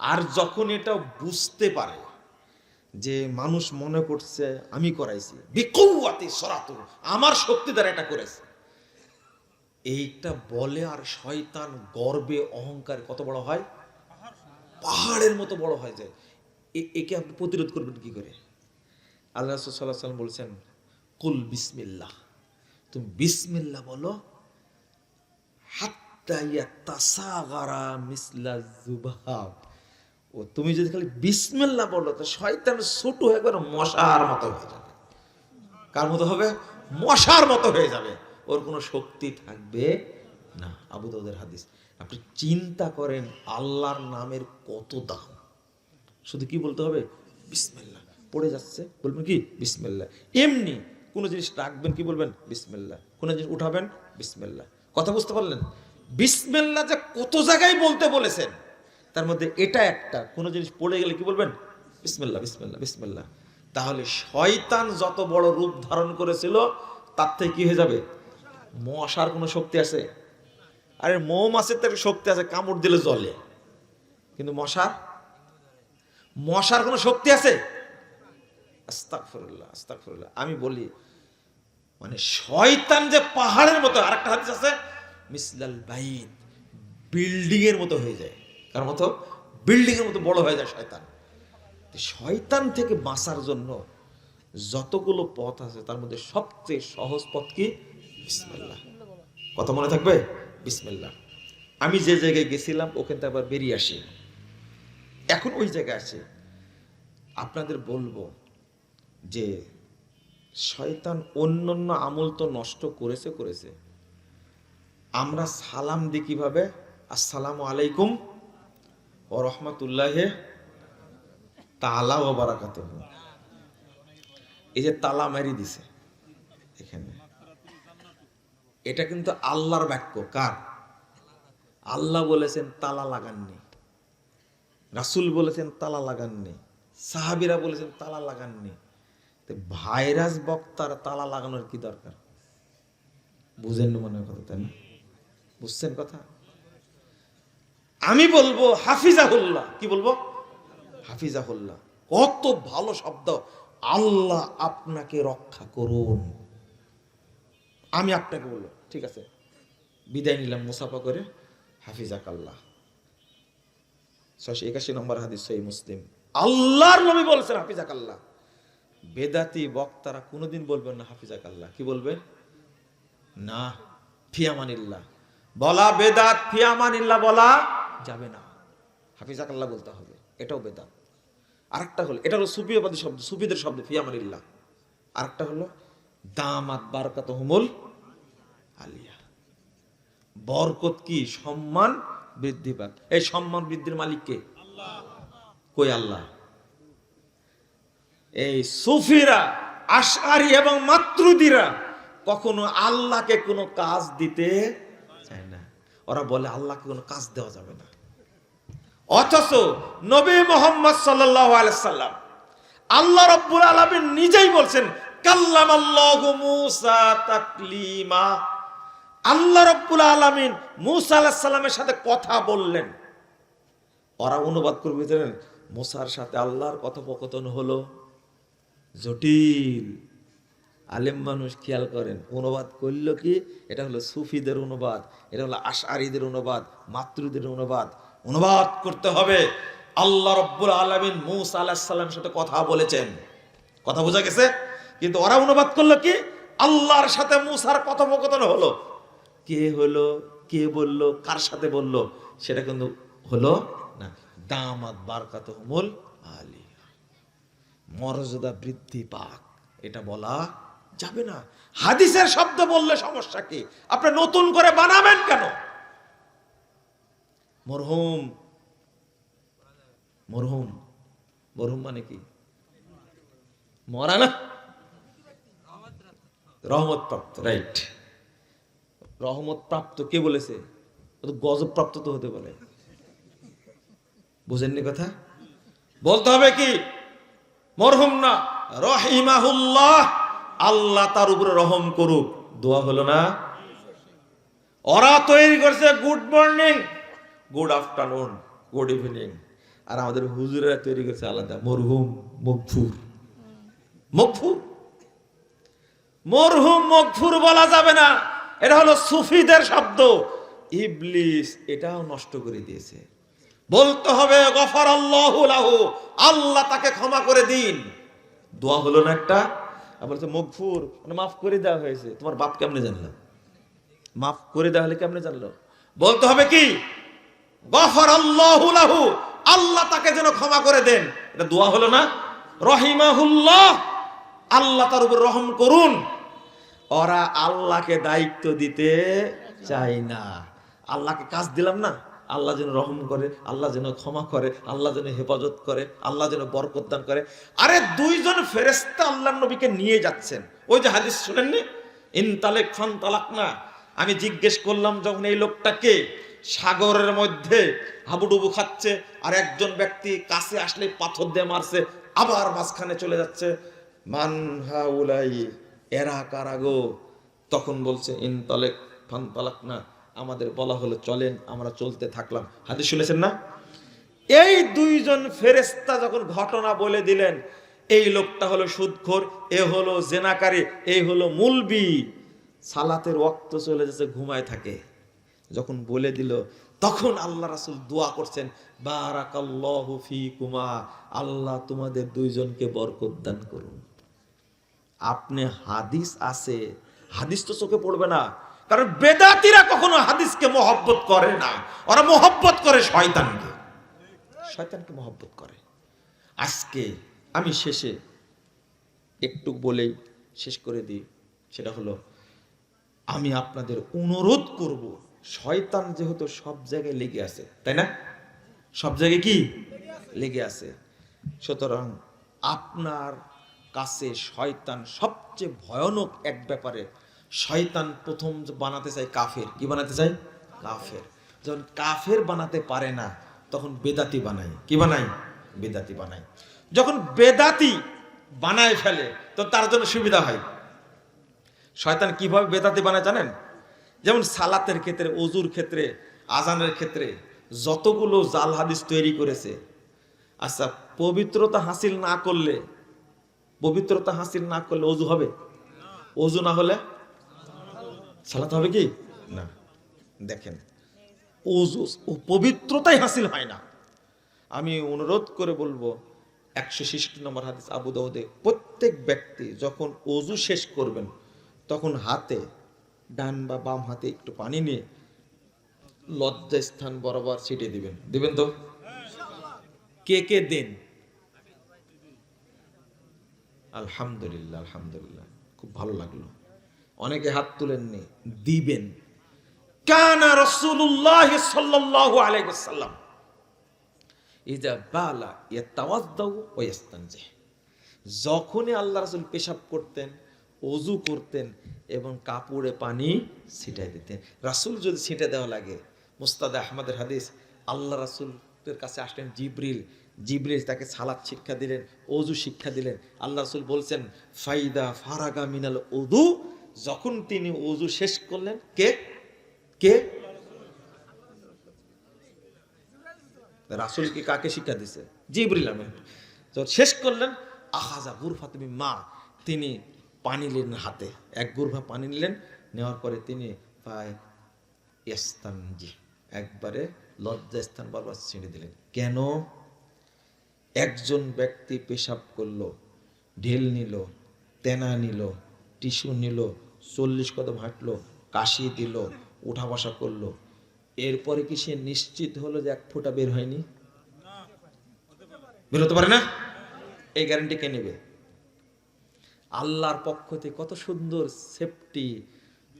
A: আর যখন এটা বুঝতে পারে যে মানুষ মনে করছে আমি করাইছি, বিকুওয়াতি সরাতু, আমার শক্তি দ্বারা এটা করেছে, এইটা বলে আর শয়তান গর্বে অহংকার কত বড় হয়? পাহাড়ের মতো বড় হয়ে যায়। একে আপনি প্রতিরোধ করবেন কি করে? আল্লাহ রাসূল সাল্লাল্লাহু আলাইহি ওয়াসাল্লাম বলছেন কুল বিসমিল্লাহ, তুমি বিসমিল্লাহ বলো, হাত্তা ইয়াতাসাগারা মিসলা যুবাব। ও তুমি যদি খালি বিসমিল্লাহ বলো তো শয়তান ছোট হয়ে গেল, মশার মতো হয়ে যাবে। কার মতো হবে? মশার মতো হয়ে যাবে, ওর কোনো শক্তি থাকবে না। আবু দাউদের হাদিস। আপনি চিন্তা করেন আল্লাহর নামের কত দাম। শুধু কি বলতে হবে? বিসমিল্লাহ। পড়ে যাচ্ছে বলবেন কি? বিসমিল্লাহ। এমনি কোন জিনিস রাখবেন কি বলবেন? বিসমিল্লাহ। কোন জিনিস উঠাবেন? বিসমিল্লাহ। কথা বুঝতে পারলেন? বিসমিল্লাহ যে কত জায়গায় বলতে বলেছেন, তার মধ্যে এটা একটা। কোন জিনিস পড়ে গেলে কি বলবেন? বিসমিল্লাহ, বিসমিল্লাহ, বিসমিল্লাহ। তাহলে শয়তান যত বড় রূপ ধারণ করেছিল তার থেকে কি হয়ে যাবে? মশার কোনো শক্তি আছে? আরে মৌমাছির তো একটা শক্তি আছে, কামড় দিলে জ্বলে, কিন্তু মশার কোনো শক্তি আছে? আস্তাগফিরুল্লাহ, আস্তাগফিরুল্লাহ। আমি বলি মানে শয়তান যে পাহাড়ের মতো, আরেকটা হাদিস আছে মিসলাল বাইত, বিল্ডিং এর মতো হয়ে যায়। কার মতো? বিল্ডিং এর মতো বড় হয়ে যায় শয়তান। শয়তান থেকে বাঁচার জন্য যতগুলো পথ আছে তার মধ্যে সবচেয়ে সহজ পথ কি? বিসমিল্লাহ। কথা মনে থাকবে? বিসমিল্লাহ। আমি যে জায়গায় গেছিলাম ওখান থেকে আবার বেরিয়ে আসি, এখন ওই জায়গায় আছি। আপনাদের বলবো যে শয়তান অন্যান্য আমল তো নষ্ট করেছে। আমরা সালাম দিই কিভাবে? আসসালামু আলাইকুম ওয়া রাহমাতুল্লাহি তাআলা ওয়া বারাকাতুহু। এই যে তালা মারি দিছে এখানে, এটা কিন্তু আল্লাহর বাক্য। কার? আল্লাহ বলেছেন তালা লাগাননি, রাসূল বলেছেন তালা লাগাননি, সাহাবীরা বলেছেন তালা লাগাননি। ভাইরাস বক্তার তালা লাগানোর কি দরকার? বুঝেন মনে কথা, তাই না? বুঝছেন কথা? আমি বলবো হাফিজাহুল্লাহ। কি বলবো? হাফিজাহুল্লাহ। কত ভালো শব্দ! আল্লাহ আপনাকে রক্ষা করুন। আমি আপনাকে বলবো ঠিক আছে, বিদায় নিলাম মুসাফা করে, হাফিজাকাল্লাহ। 681 নম্বর হাদিস, সহিহ মুসলিম। আল্লাহর নবী বলেছেন হাফিজাকাল্লাহ। বেদাতি বক্তারা কোনোদিন বলবেন না হাফিজাকাল্লাহ। কি বলবেন? না, ফিয়ামানিল্লাহ বলা বেদাত, ফিয়ামানিল্লাহ বলা যাবে না, হাফিজাকাল্লাহ বলতে হবে। এটাও বেদাত। আরেকটা হলো, এটা হলো সুফিবাদী শব্দ, সুফিদের শব্দ ফিয়ামানিল্লাহ। আরেকটা হলো দামাত বারাকাতুহুমুল আলিয়া। বরকত কি? সম্মান বৃদ্ধি পাক। এই সম্মান বৃদ্ধির মালিক কে? আল্লাহ। কই আল্লাহ? এই সুফিরা, আশআরী এবং মাতুরিদীরা কখনো আল্লাহকে কোনো কাজ দিতে চায় না। ওরা বলে আল্লাহকে কোনো কাজ দেওয়া যাবে না। অথচ নবী মুহাম্মদ সাল্লাল্লাহু আলাইহি সাল্লাম, আল্লাহ রাব্বুল আলামিন নিজেই বলছেন কাল্লামাল্লাহু মূসা তাকলিমা। আল্লাহ রাব্বুল আলামিন মূসা আলাইহিস সালামের সাথে কথা বললেন। ওরা অনুবাদ করবে জানেন, মূসার সাথে আল্লাহর কথোপকথন হলো জটিল। আলেম মানুষ খেয়াল করেন, অনুবাদ করলো কি? এটা হলো সুফিদের অনুবাদ, এটা হলো আশআরীদের অনুবাদ, মাতুরিদীদের অনুবাদ। অনুবাদ করতে হবে আল্লাহ রাব্বুল আলামিন মূসা আলাইহিস সালামের সাথে কথা বলেছেন। কথা বোঝা গেছে? কিন্তু ওরা অনুবাদ করলো কি? আল্লাহর সাথে মূসার কথোপকথন হলো। কে হলো, কে বলল, কার সাথে বলল, সেটা কিন্তু হলো না। দামাত বারাকাতুহুমুল আলিয়া, মর্যাদা বৃদ্ধি পাক, এটা বলা যাবে না। হাদিসের শব্দ বললে সমস্যা কি? আপনি নতুন করে বানাবেন কেন? মরহুম, মরহুম, মরহুম মানে কি? মরা না, রহমত প্রাপ্ত। রাইট, রহমত প্রাপ্ত কে বলেছে? গজব প্রাপ্ত তো হতে পারে। বুঝেননি কথা? বলতে হবে কি? মরহুম না, রহিমাহুল্লাহ, আল্লাহ তার উপরে রহম করুক। দোয়া হলো না? ওরা তৈরি করছে good morning, good afternoon, good evening, আর আমাদের হুজুরেরা তৈরি করছে আলাদা, মরহুম, মগফুর। মগফুর, মরহুম মগফুর বলা যাবে না। এটা হলো সুফিদের শব্দ। ইবলিস এটাও নষ্ট করে দিয়েছে। বলতে হবে গফারাল্লাহু লাহু, আল্লাহ তাকে ক্ষমা করে দিন। দোয়া হলো না একটা? বলছে মগফুর মানে মাফ করে দেওয়া হয়েছে। তোমার বাপ কেমনে জানলো? মাফ করে দেওয়া হলে কেমনে জানলো? বলতে হবে কি? গফারাল্লাহু লাহু, আল্লাহ তাকে যেন ক্ষমা করে দেন। এটা দোয়া হলো না? রহিমাহুল্লাহ, আল্লাহ তার উপর রহম করুন। ওরা আল্লাহকে দায়িত্ব দিতে চায় না। আল্লাহকে কাজ দিলাম না, আল্লাহ যেন রহম করে, আল্লাহ যেন ক্ষমা করে, আল্লাহ যেন হেফাজত করে, আল্লাহ যেন বরকত দান করে। আরে দুইজন ফেরেশতা আল্লাহর নবীকে নিয়ে যাচ্ছেন। ওই যে হাদিস শুনেননি, ইনতালেক ফান তালাক না। আমি জিজ্ঞেস করলাম যখন এই লোকটাকে, সাগরের মধ্যে হাবুডুবু খাচ্ছে, আর একজন ব্যক্তি কাছে আসলে পাথর দিয়ে মারছে, আবার মাঝখানে চলে যাচ্ছে। মান হাউলাই, এরা কারা গো? তখন বলছে ইনতালেক ফান তালাক না, আমাদের বলা হলো চলেন, আমরা চলতে থাকলাম। হাদিস শুনেছেন না? এই দুইজন ফেরেশতা যখন ঘটনা বলে দিলেন, এই লোকটা হলো সুদখোর, এ হলো জেনাকারী, এই হলো মুলবি, সালাতের ওয়াক্ত চলে যাচ্ছে, ঘুমায় থাকে। যখন বলে দিল, তখন আল্লাহ রাসূল দোয়া করছেন, বারাকাল্লাহু ফিকুমা, আল্লাহ তোমাদের দুইজনকে বরকত দান করুন। আপনি হাদিস আছে, হাদিস তো চোখে পড়বে না, কারণ বেদাতীরা কখনো হাদিসকে মহব্বত করে না। ওরা মহব্বত করে শয়তানকে, শয়তানকে মহব্বত করে। আজকে আমি শেষে একটু বলেই শেষ করে দিই, সেটা হলো আমি আপনাদের অনুরোধ করব, শয়তান যেহেতু সব জায়গায় লেগে আছে, তাই না? সব জায়গায় কি লেগে আছে, সুতরাং আপনার কাছে শয়তান সবচেয়ে ভয়ানক এক ব্যাপারে, শয়তান প্রথম বানাতে চায় কাফের। কি বানাতে চায়? কাফের। যখন কাফের বানাতে পারে না, তখন বেদাতি বানায়। কি বানায়? বেদাতি বানায়। যখন বেদাতি বানায় ফেলে, তো তার জন্য সুবিধা হয়। শয়তান কিভাবে বেদাতি বানায় জানেন? যেমন সালাতের ক্ষেত্রে, ওযুর ক্ষেত্রে, আজানের ক্ষেত্রে যতগুলো জাল হাদিস তৈরি করেছে। আচ্ছা, পবিত্রতা হাসিল না করলে ওযু হবে? ওযু না হলে সালাত হবে কি না? দেখেন, ওযু ও পবিত্রতাই হাসিল হয় না। আমি অনুরোধ করে বলবো, 166 নম্বর হাদিস আবু দাউদে, প্রত্যেক ব্যক্তি যখন ওযু শেষ করবেন তখন হাতে, ডান বা বাম হাতে একটু পানি নিয়ে লজ্জা স্থান বরাবর ছিটিয়ে দিবেন। দিবেন তো? কে কে দেন? আলহামদুলিল্লাহ, আলহামদুলিল্লাহ, খুব ভালো লাগলো। অনেকে হাত তুলেননি, দিবেন। কানা রাসূলুল্লাহ সাল্লাল্লাহু আলাইহি ওয়াসাল্লাম ইযা বালা ইয়াতাওয়াদ্দাউ ওয়া ইস্তানজি, যখনই আল্লাহ রাসূল পেশাব করতেন, ওযু করতেন এবং কাপড়ে পানি ছিটাই দিতেন। রাসূল যদি ছিটে দেওয়া লাগে, মুস্তাদ আহমদের হাদিস, আল্লাহ রাসূলের কাছে আসলেন জিবরিল, জিবরিল তাকে সালাত শিক্ষা দিলেন, ওযু শিক্ষা দিলেন। আল্লাহ রাসূল বলছেন, ফাইদা ফারাগা মিনাল উযু, যখন তিনি ওযু শেষ করলেন, কে কে রাসূলকে কাকে শিক্ষা দিছে? জিবরিল আমিন। যখন শেষ করলেন, আখাযা গুরফাত মিন মা, তিনি পানি নিলেন হাতে, এক গুরফা পানি নিলেন, নেওয়ার পরে তিনি ইস্তানজি, একবারে লজ্জা স্থান বরাবর ছিঁড়ে দিলেন। কেন? একজন ব্যক্তি পেশাব করলো, ঢেল নিল, তেনা নিল, টিস্যু নিল, 40 কদম হাঁটলো, কাশি দিল, উঠা বসা করলো, এরপরে কি সে নিশ্চিত হলো যে এক ফোঁটা বের হয়নি? বের হতে পারে না? এই গ্যারান্টি কে নেবে? আল্লাহর পক্ষ থেকে কত সুন্দর সেফটি।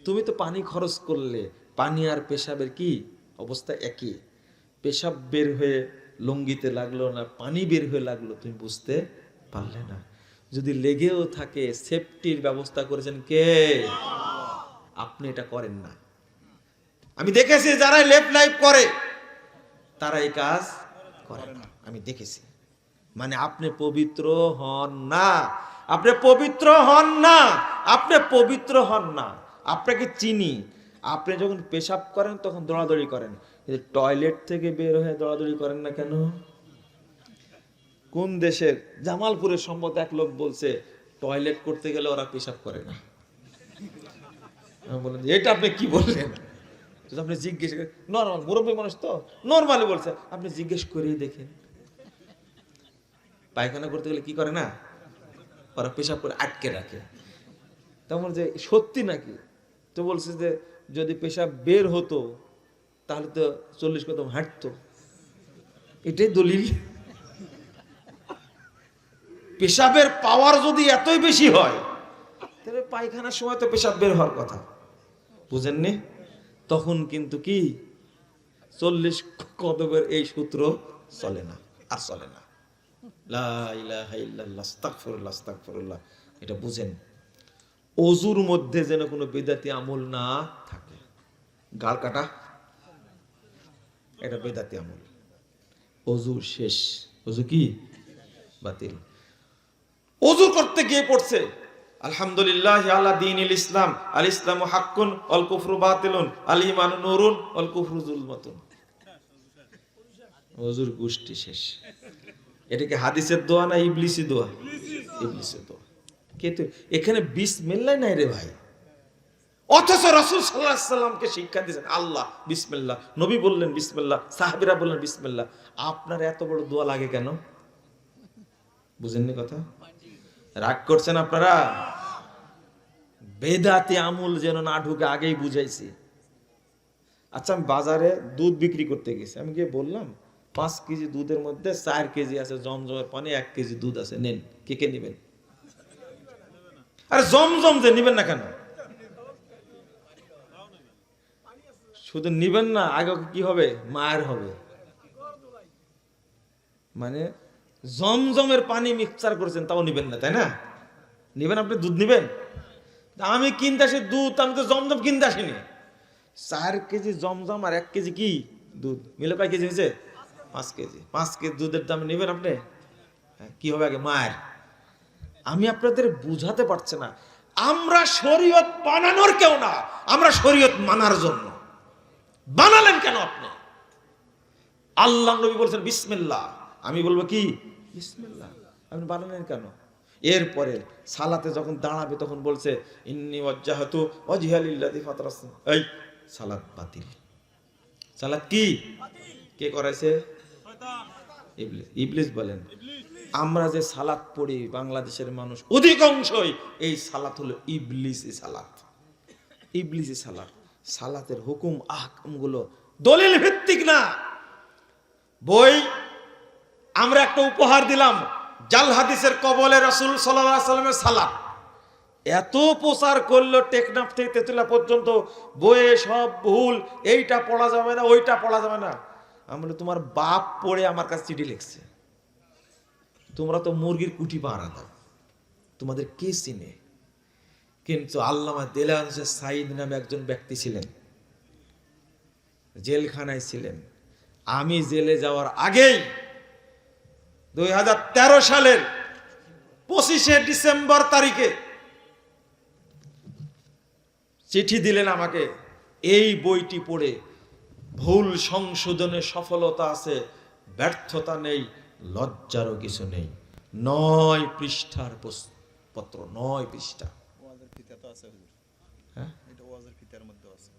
A: তুমি তো পানি খরচ করলে, পানি আর পেশাবের কি অবস্থা একই। পেশাব বের হয়ে লুঙ্গিতে লাগলো না, পানি বের হয়ে লাগলো, তুমি বুঝতে পারলে না। যদি লেগেও থাকে, সেফটির ব্যবস্থা করেছেন কে? আপনি এটা করেন না। আমি দেখেছি যারা লেফট লাইফ করে তারা এই কাজ করে না, আমি দেখেছি। মানে আপনি পবিত্র হন না, আপনি পবিত্র হন না, আপনি পবিত্র হন না। আপনাকে চিনি, আপনি যখন পেশাব করেন তখন দৌড়াদৌড়ি করেন, কিন্তু টয়লেট থেকে বের হয়ে দৌড়াদৌড়ি করেন না কেন? কোন দেশের জামালপুরের সম্মত এক লোক বলছে, টয়লেট করতে গেলে ওরা পেশাব করে না। আমি বললাম, এটা আপনি কি বললেন? আপনি জিজ্ঞেস করেন, নর্মাল মুরব্বী মানুষ তো নর্মালি বলছে, আপনি জিজ্ঞেস করেই দেখেন। পায়খানা করতে গেলে কি করে না, ওরা পেশাব করে আটকে রাখে। তেমন যে সত্যি নাকি? তো বলছে যে যদি পেশাব বের হতো তাহলে তো 40 কদম হাঁটতো, এটাই দলিল। পেশাবের পাওয়ার যদি এতই বেশি হয়, তাহলে পায়খানার সময় তো পেশাব বের হওয়ার কথা, বুঝেননি? তখন কিন্তু কি 40 কদমের এই সূত্র চলে না, আর চলে না। লা ইলাহা ইল্লাল্লাহ, আস্তাগফিরুল্লাহ, আস্তাগফিরুল্লাহ। এটা বুঝেন, ওযুর মধ্যে যেন কোনো বিদআতি আমল না থাকে। গাল কাটা, এটা বিদআতি আমল। ওযু শেষ, ওযু কি বাতিল। ওযু করতে গিয়ে পড়ছে, আলহামদুলিল্লাহ আলা দীনিল ইসলাম, আল ইসলামু হাক্কুন ওয়াল কুফরু বাতিলুন, আল ঈমানু নূরুন ওয়াল কুফরু যুলমাতুন। ওযুর গোষ্ঠী শেষ। এটা কি হাদিসের দোয়া না ইবলিসি দোয়া? ইবলিসের দোয়া। কিন্তু এখানে বিসমিল্লাহ নাই রে ভাই। অথচ রাসূল সাল্লাল্লাহু আলাইহি সাল্লামকে শিক্ষা দিয়েছেন আল্লাহ বিসমিল্লাহ, নবী বললেন বিসমিল্লাহ, সাহাবীরা বললেন বিসমিল্লাহ। আপনার এত বড় দোয়া লাগে কেন? বুঝেননি কথা? রাগ করছেন আপনারা? বেদাতি আমল যেন না ঢুকে আগেই বুঝাইছি। আচ্ছা, আমি বাজারে দুধ বিক্রি করতে গেছি, আমি গিয়ে বললাম 5 কেজি দুধের মধ্যে 4 কেজি আছে জমজমের পানি, 1 কেজি দুধ আছে, নেন, কে কে নেবেন? আরে জমজম যে নিবেন না কেন? শুধু নিবেন না, আগে কি হবে? মায়ের হবে। মানে জমজমের পানি মিক্সচার করেছেন তাও নিবেন না, তাই না? নিবেন, আপনি দুধ নিবেন? আমি কিনতে আসি দুধ, আমি তো জমজম কিনতে আসিনি। 4 কেজি জমজম আর 1 কেজি কি দুধ মিলে কয় কেজি হয়েছে? 5 কেজি। 5 কেজি দুধের দাম নেবেন আপনি? কি হবে? আগে মায়ের। আমি আপনাদের বুঝাতে পারছি না, আমরা শরীয়ত বানানোর কেউ না, আমরা শরীয়ত মানার জন্য। বানালেন কেন আপনি? আল্লাহ নবী বলছেন বিসমিল্লাহ, আমি বলবো কি বিসমিল্লাহ, আপনি বানালেন কেন? এরপরে সালাতে যখন দাঁড়াবে তখন বলছে ইন্নী ওয়াজ্জাহাতু ওয়াজহিয়া লিল্লাযী ফাতারাস, এই সালাত বাতিল। সালাত কি কে করাইছে? ইবলিস। ইবলিস বলেন। আমরা যে সালাত পড়ি বাংলাদেশের মানুষ অধিকাংশই এই সালাত হলো ইবলিসি সালাত, ইবলিসি সালাত। সালাতের হুকুম আহকাম গুলো দলিল ভিত্তিক না। বই আমরা একটা উপহার দিলাম, জাল হাদিসের কবলে রাসূল সাল্লাল্লাহু আলাইহি ওয়াসাল্লামের সালাত, এত প্রচার করলো টেকনাফ থেকে তেতুলা পর্যন্ত, বইয়ে সব ভুল, এইটা পড়া যাবে না ওইটা পড়া যাবে না। আমরা তোমার বাপ পড়ে আমার কাছে চিঠি লিখছে, তোমরা তো মুরগির কুটি পাহারা দাও, তোমাদের কে চিনে? কিন্তু আল্লামা দেলাওয়ার হোসেন সাঈদ নামে একজন ব্যক্তি ছিলেন, জেলখানায় ছিলেন। আমি জেলে যাওয়ার আগেই 2013 সালের 25শে ডিসেম্বর তারিখে চিঠি দিলেন আমাকে, এই বইটি পড়ে ভুল সংশোধনে সফলতা আছে, ব্যর্থতা নেই, লজ্জারও কিছু নেই। 9 পৃষ্ঠার পত্র, 9 পৃষ্ঠা।
B: ওয়াজের ফিতা তো আছে হুজুর,
A: হ্যাঁ,
B: এটা ওয়াজের ফিতার মধ্যে আছে।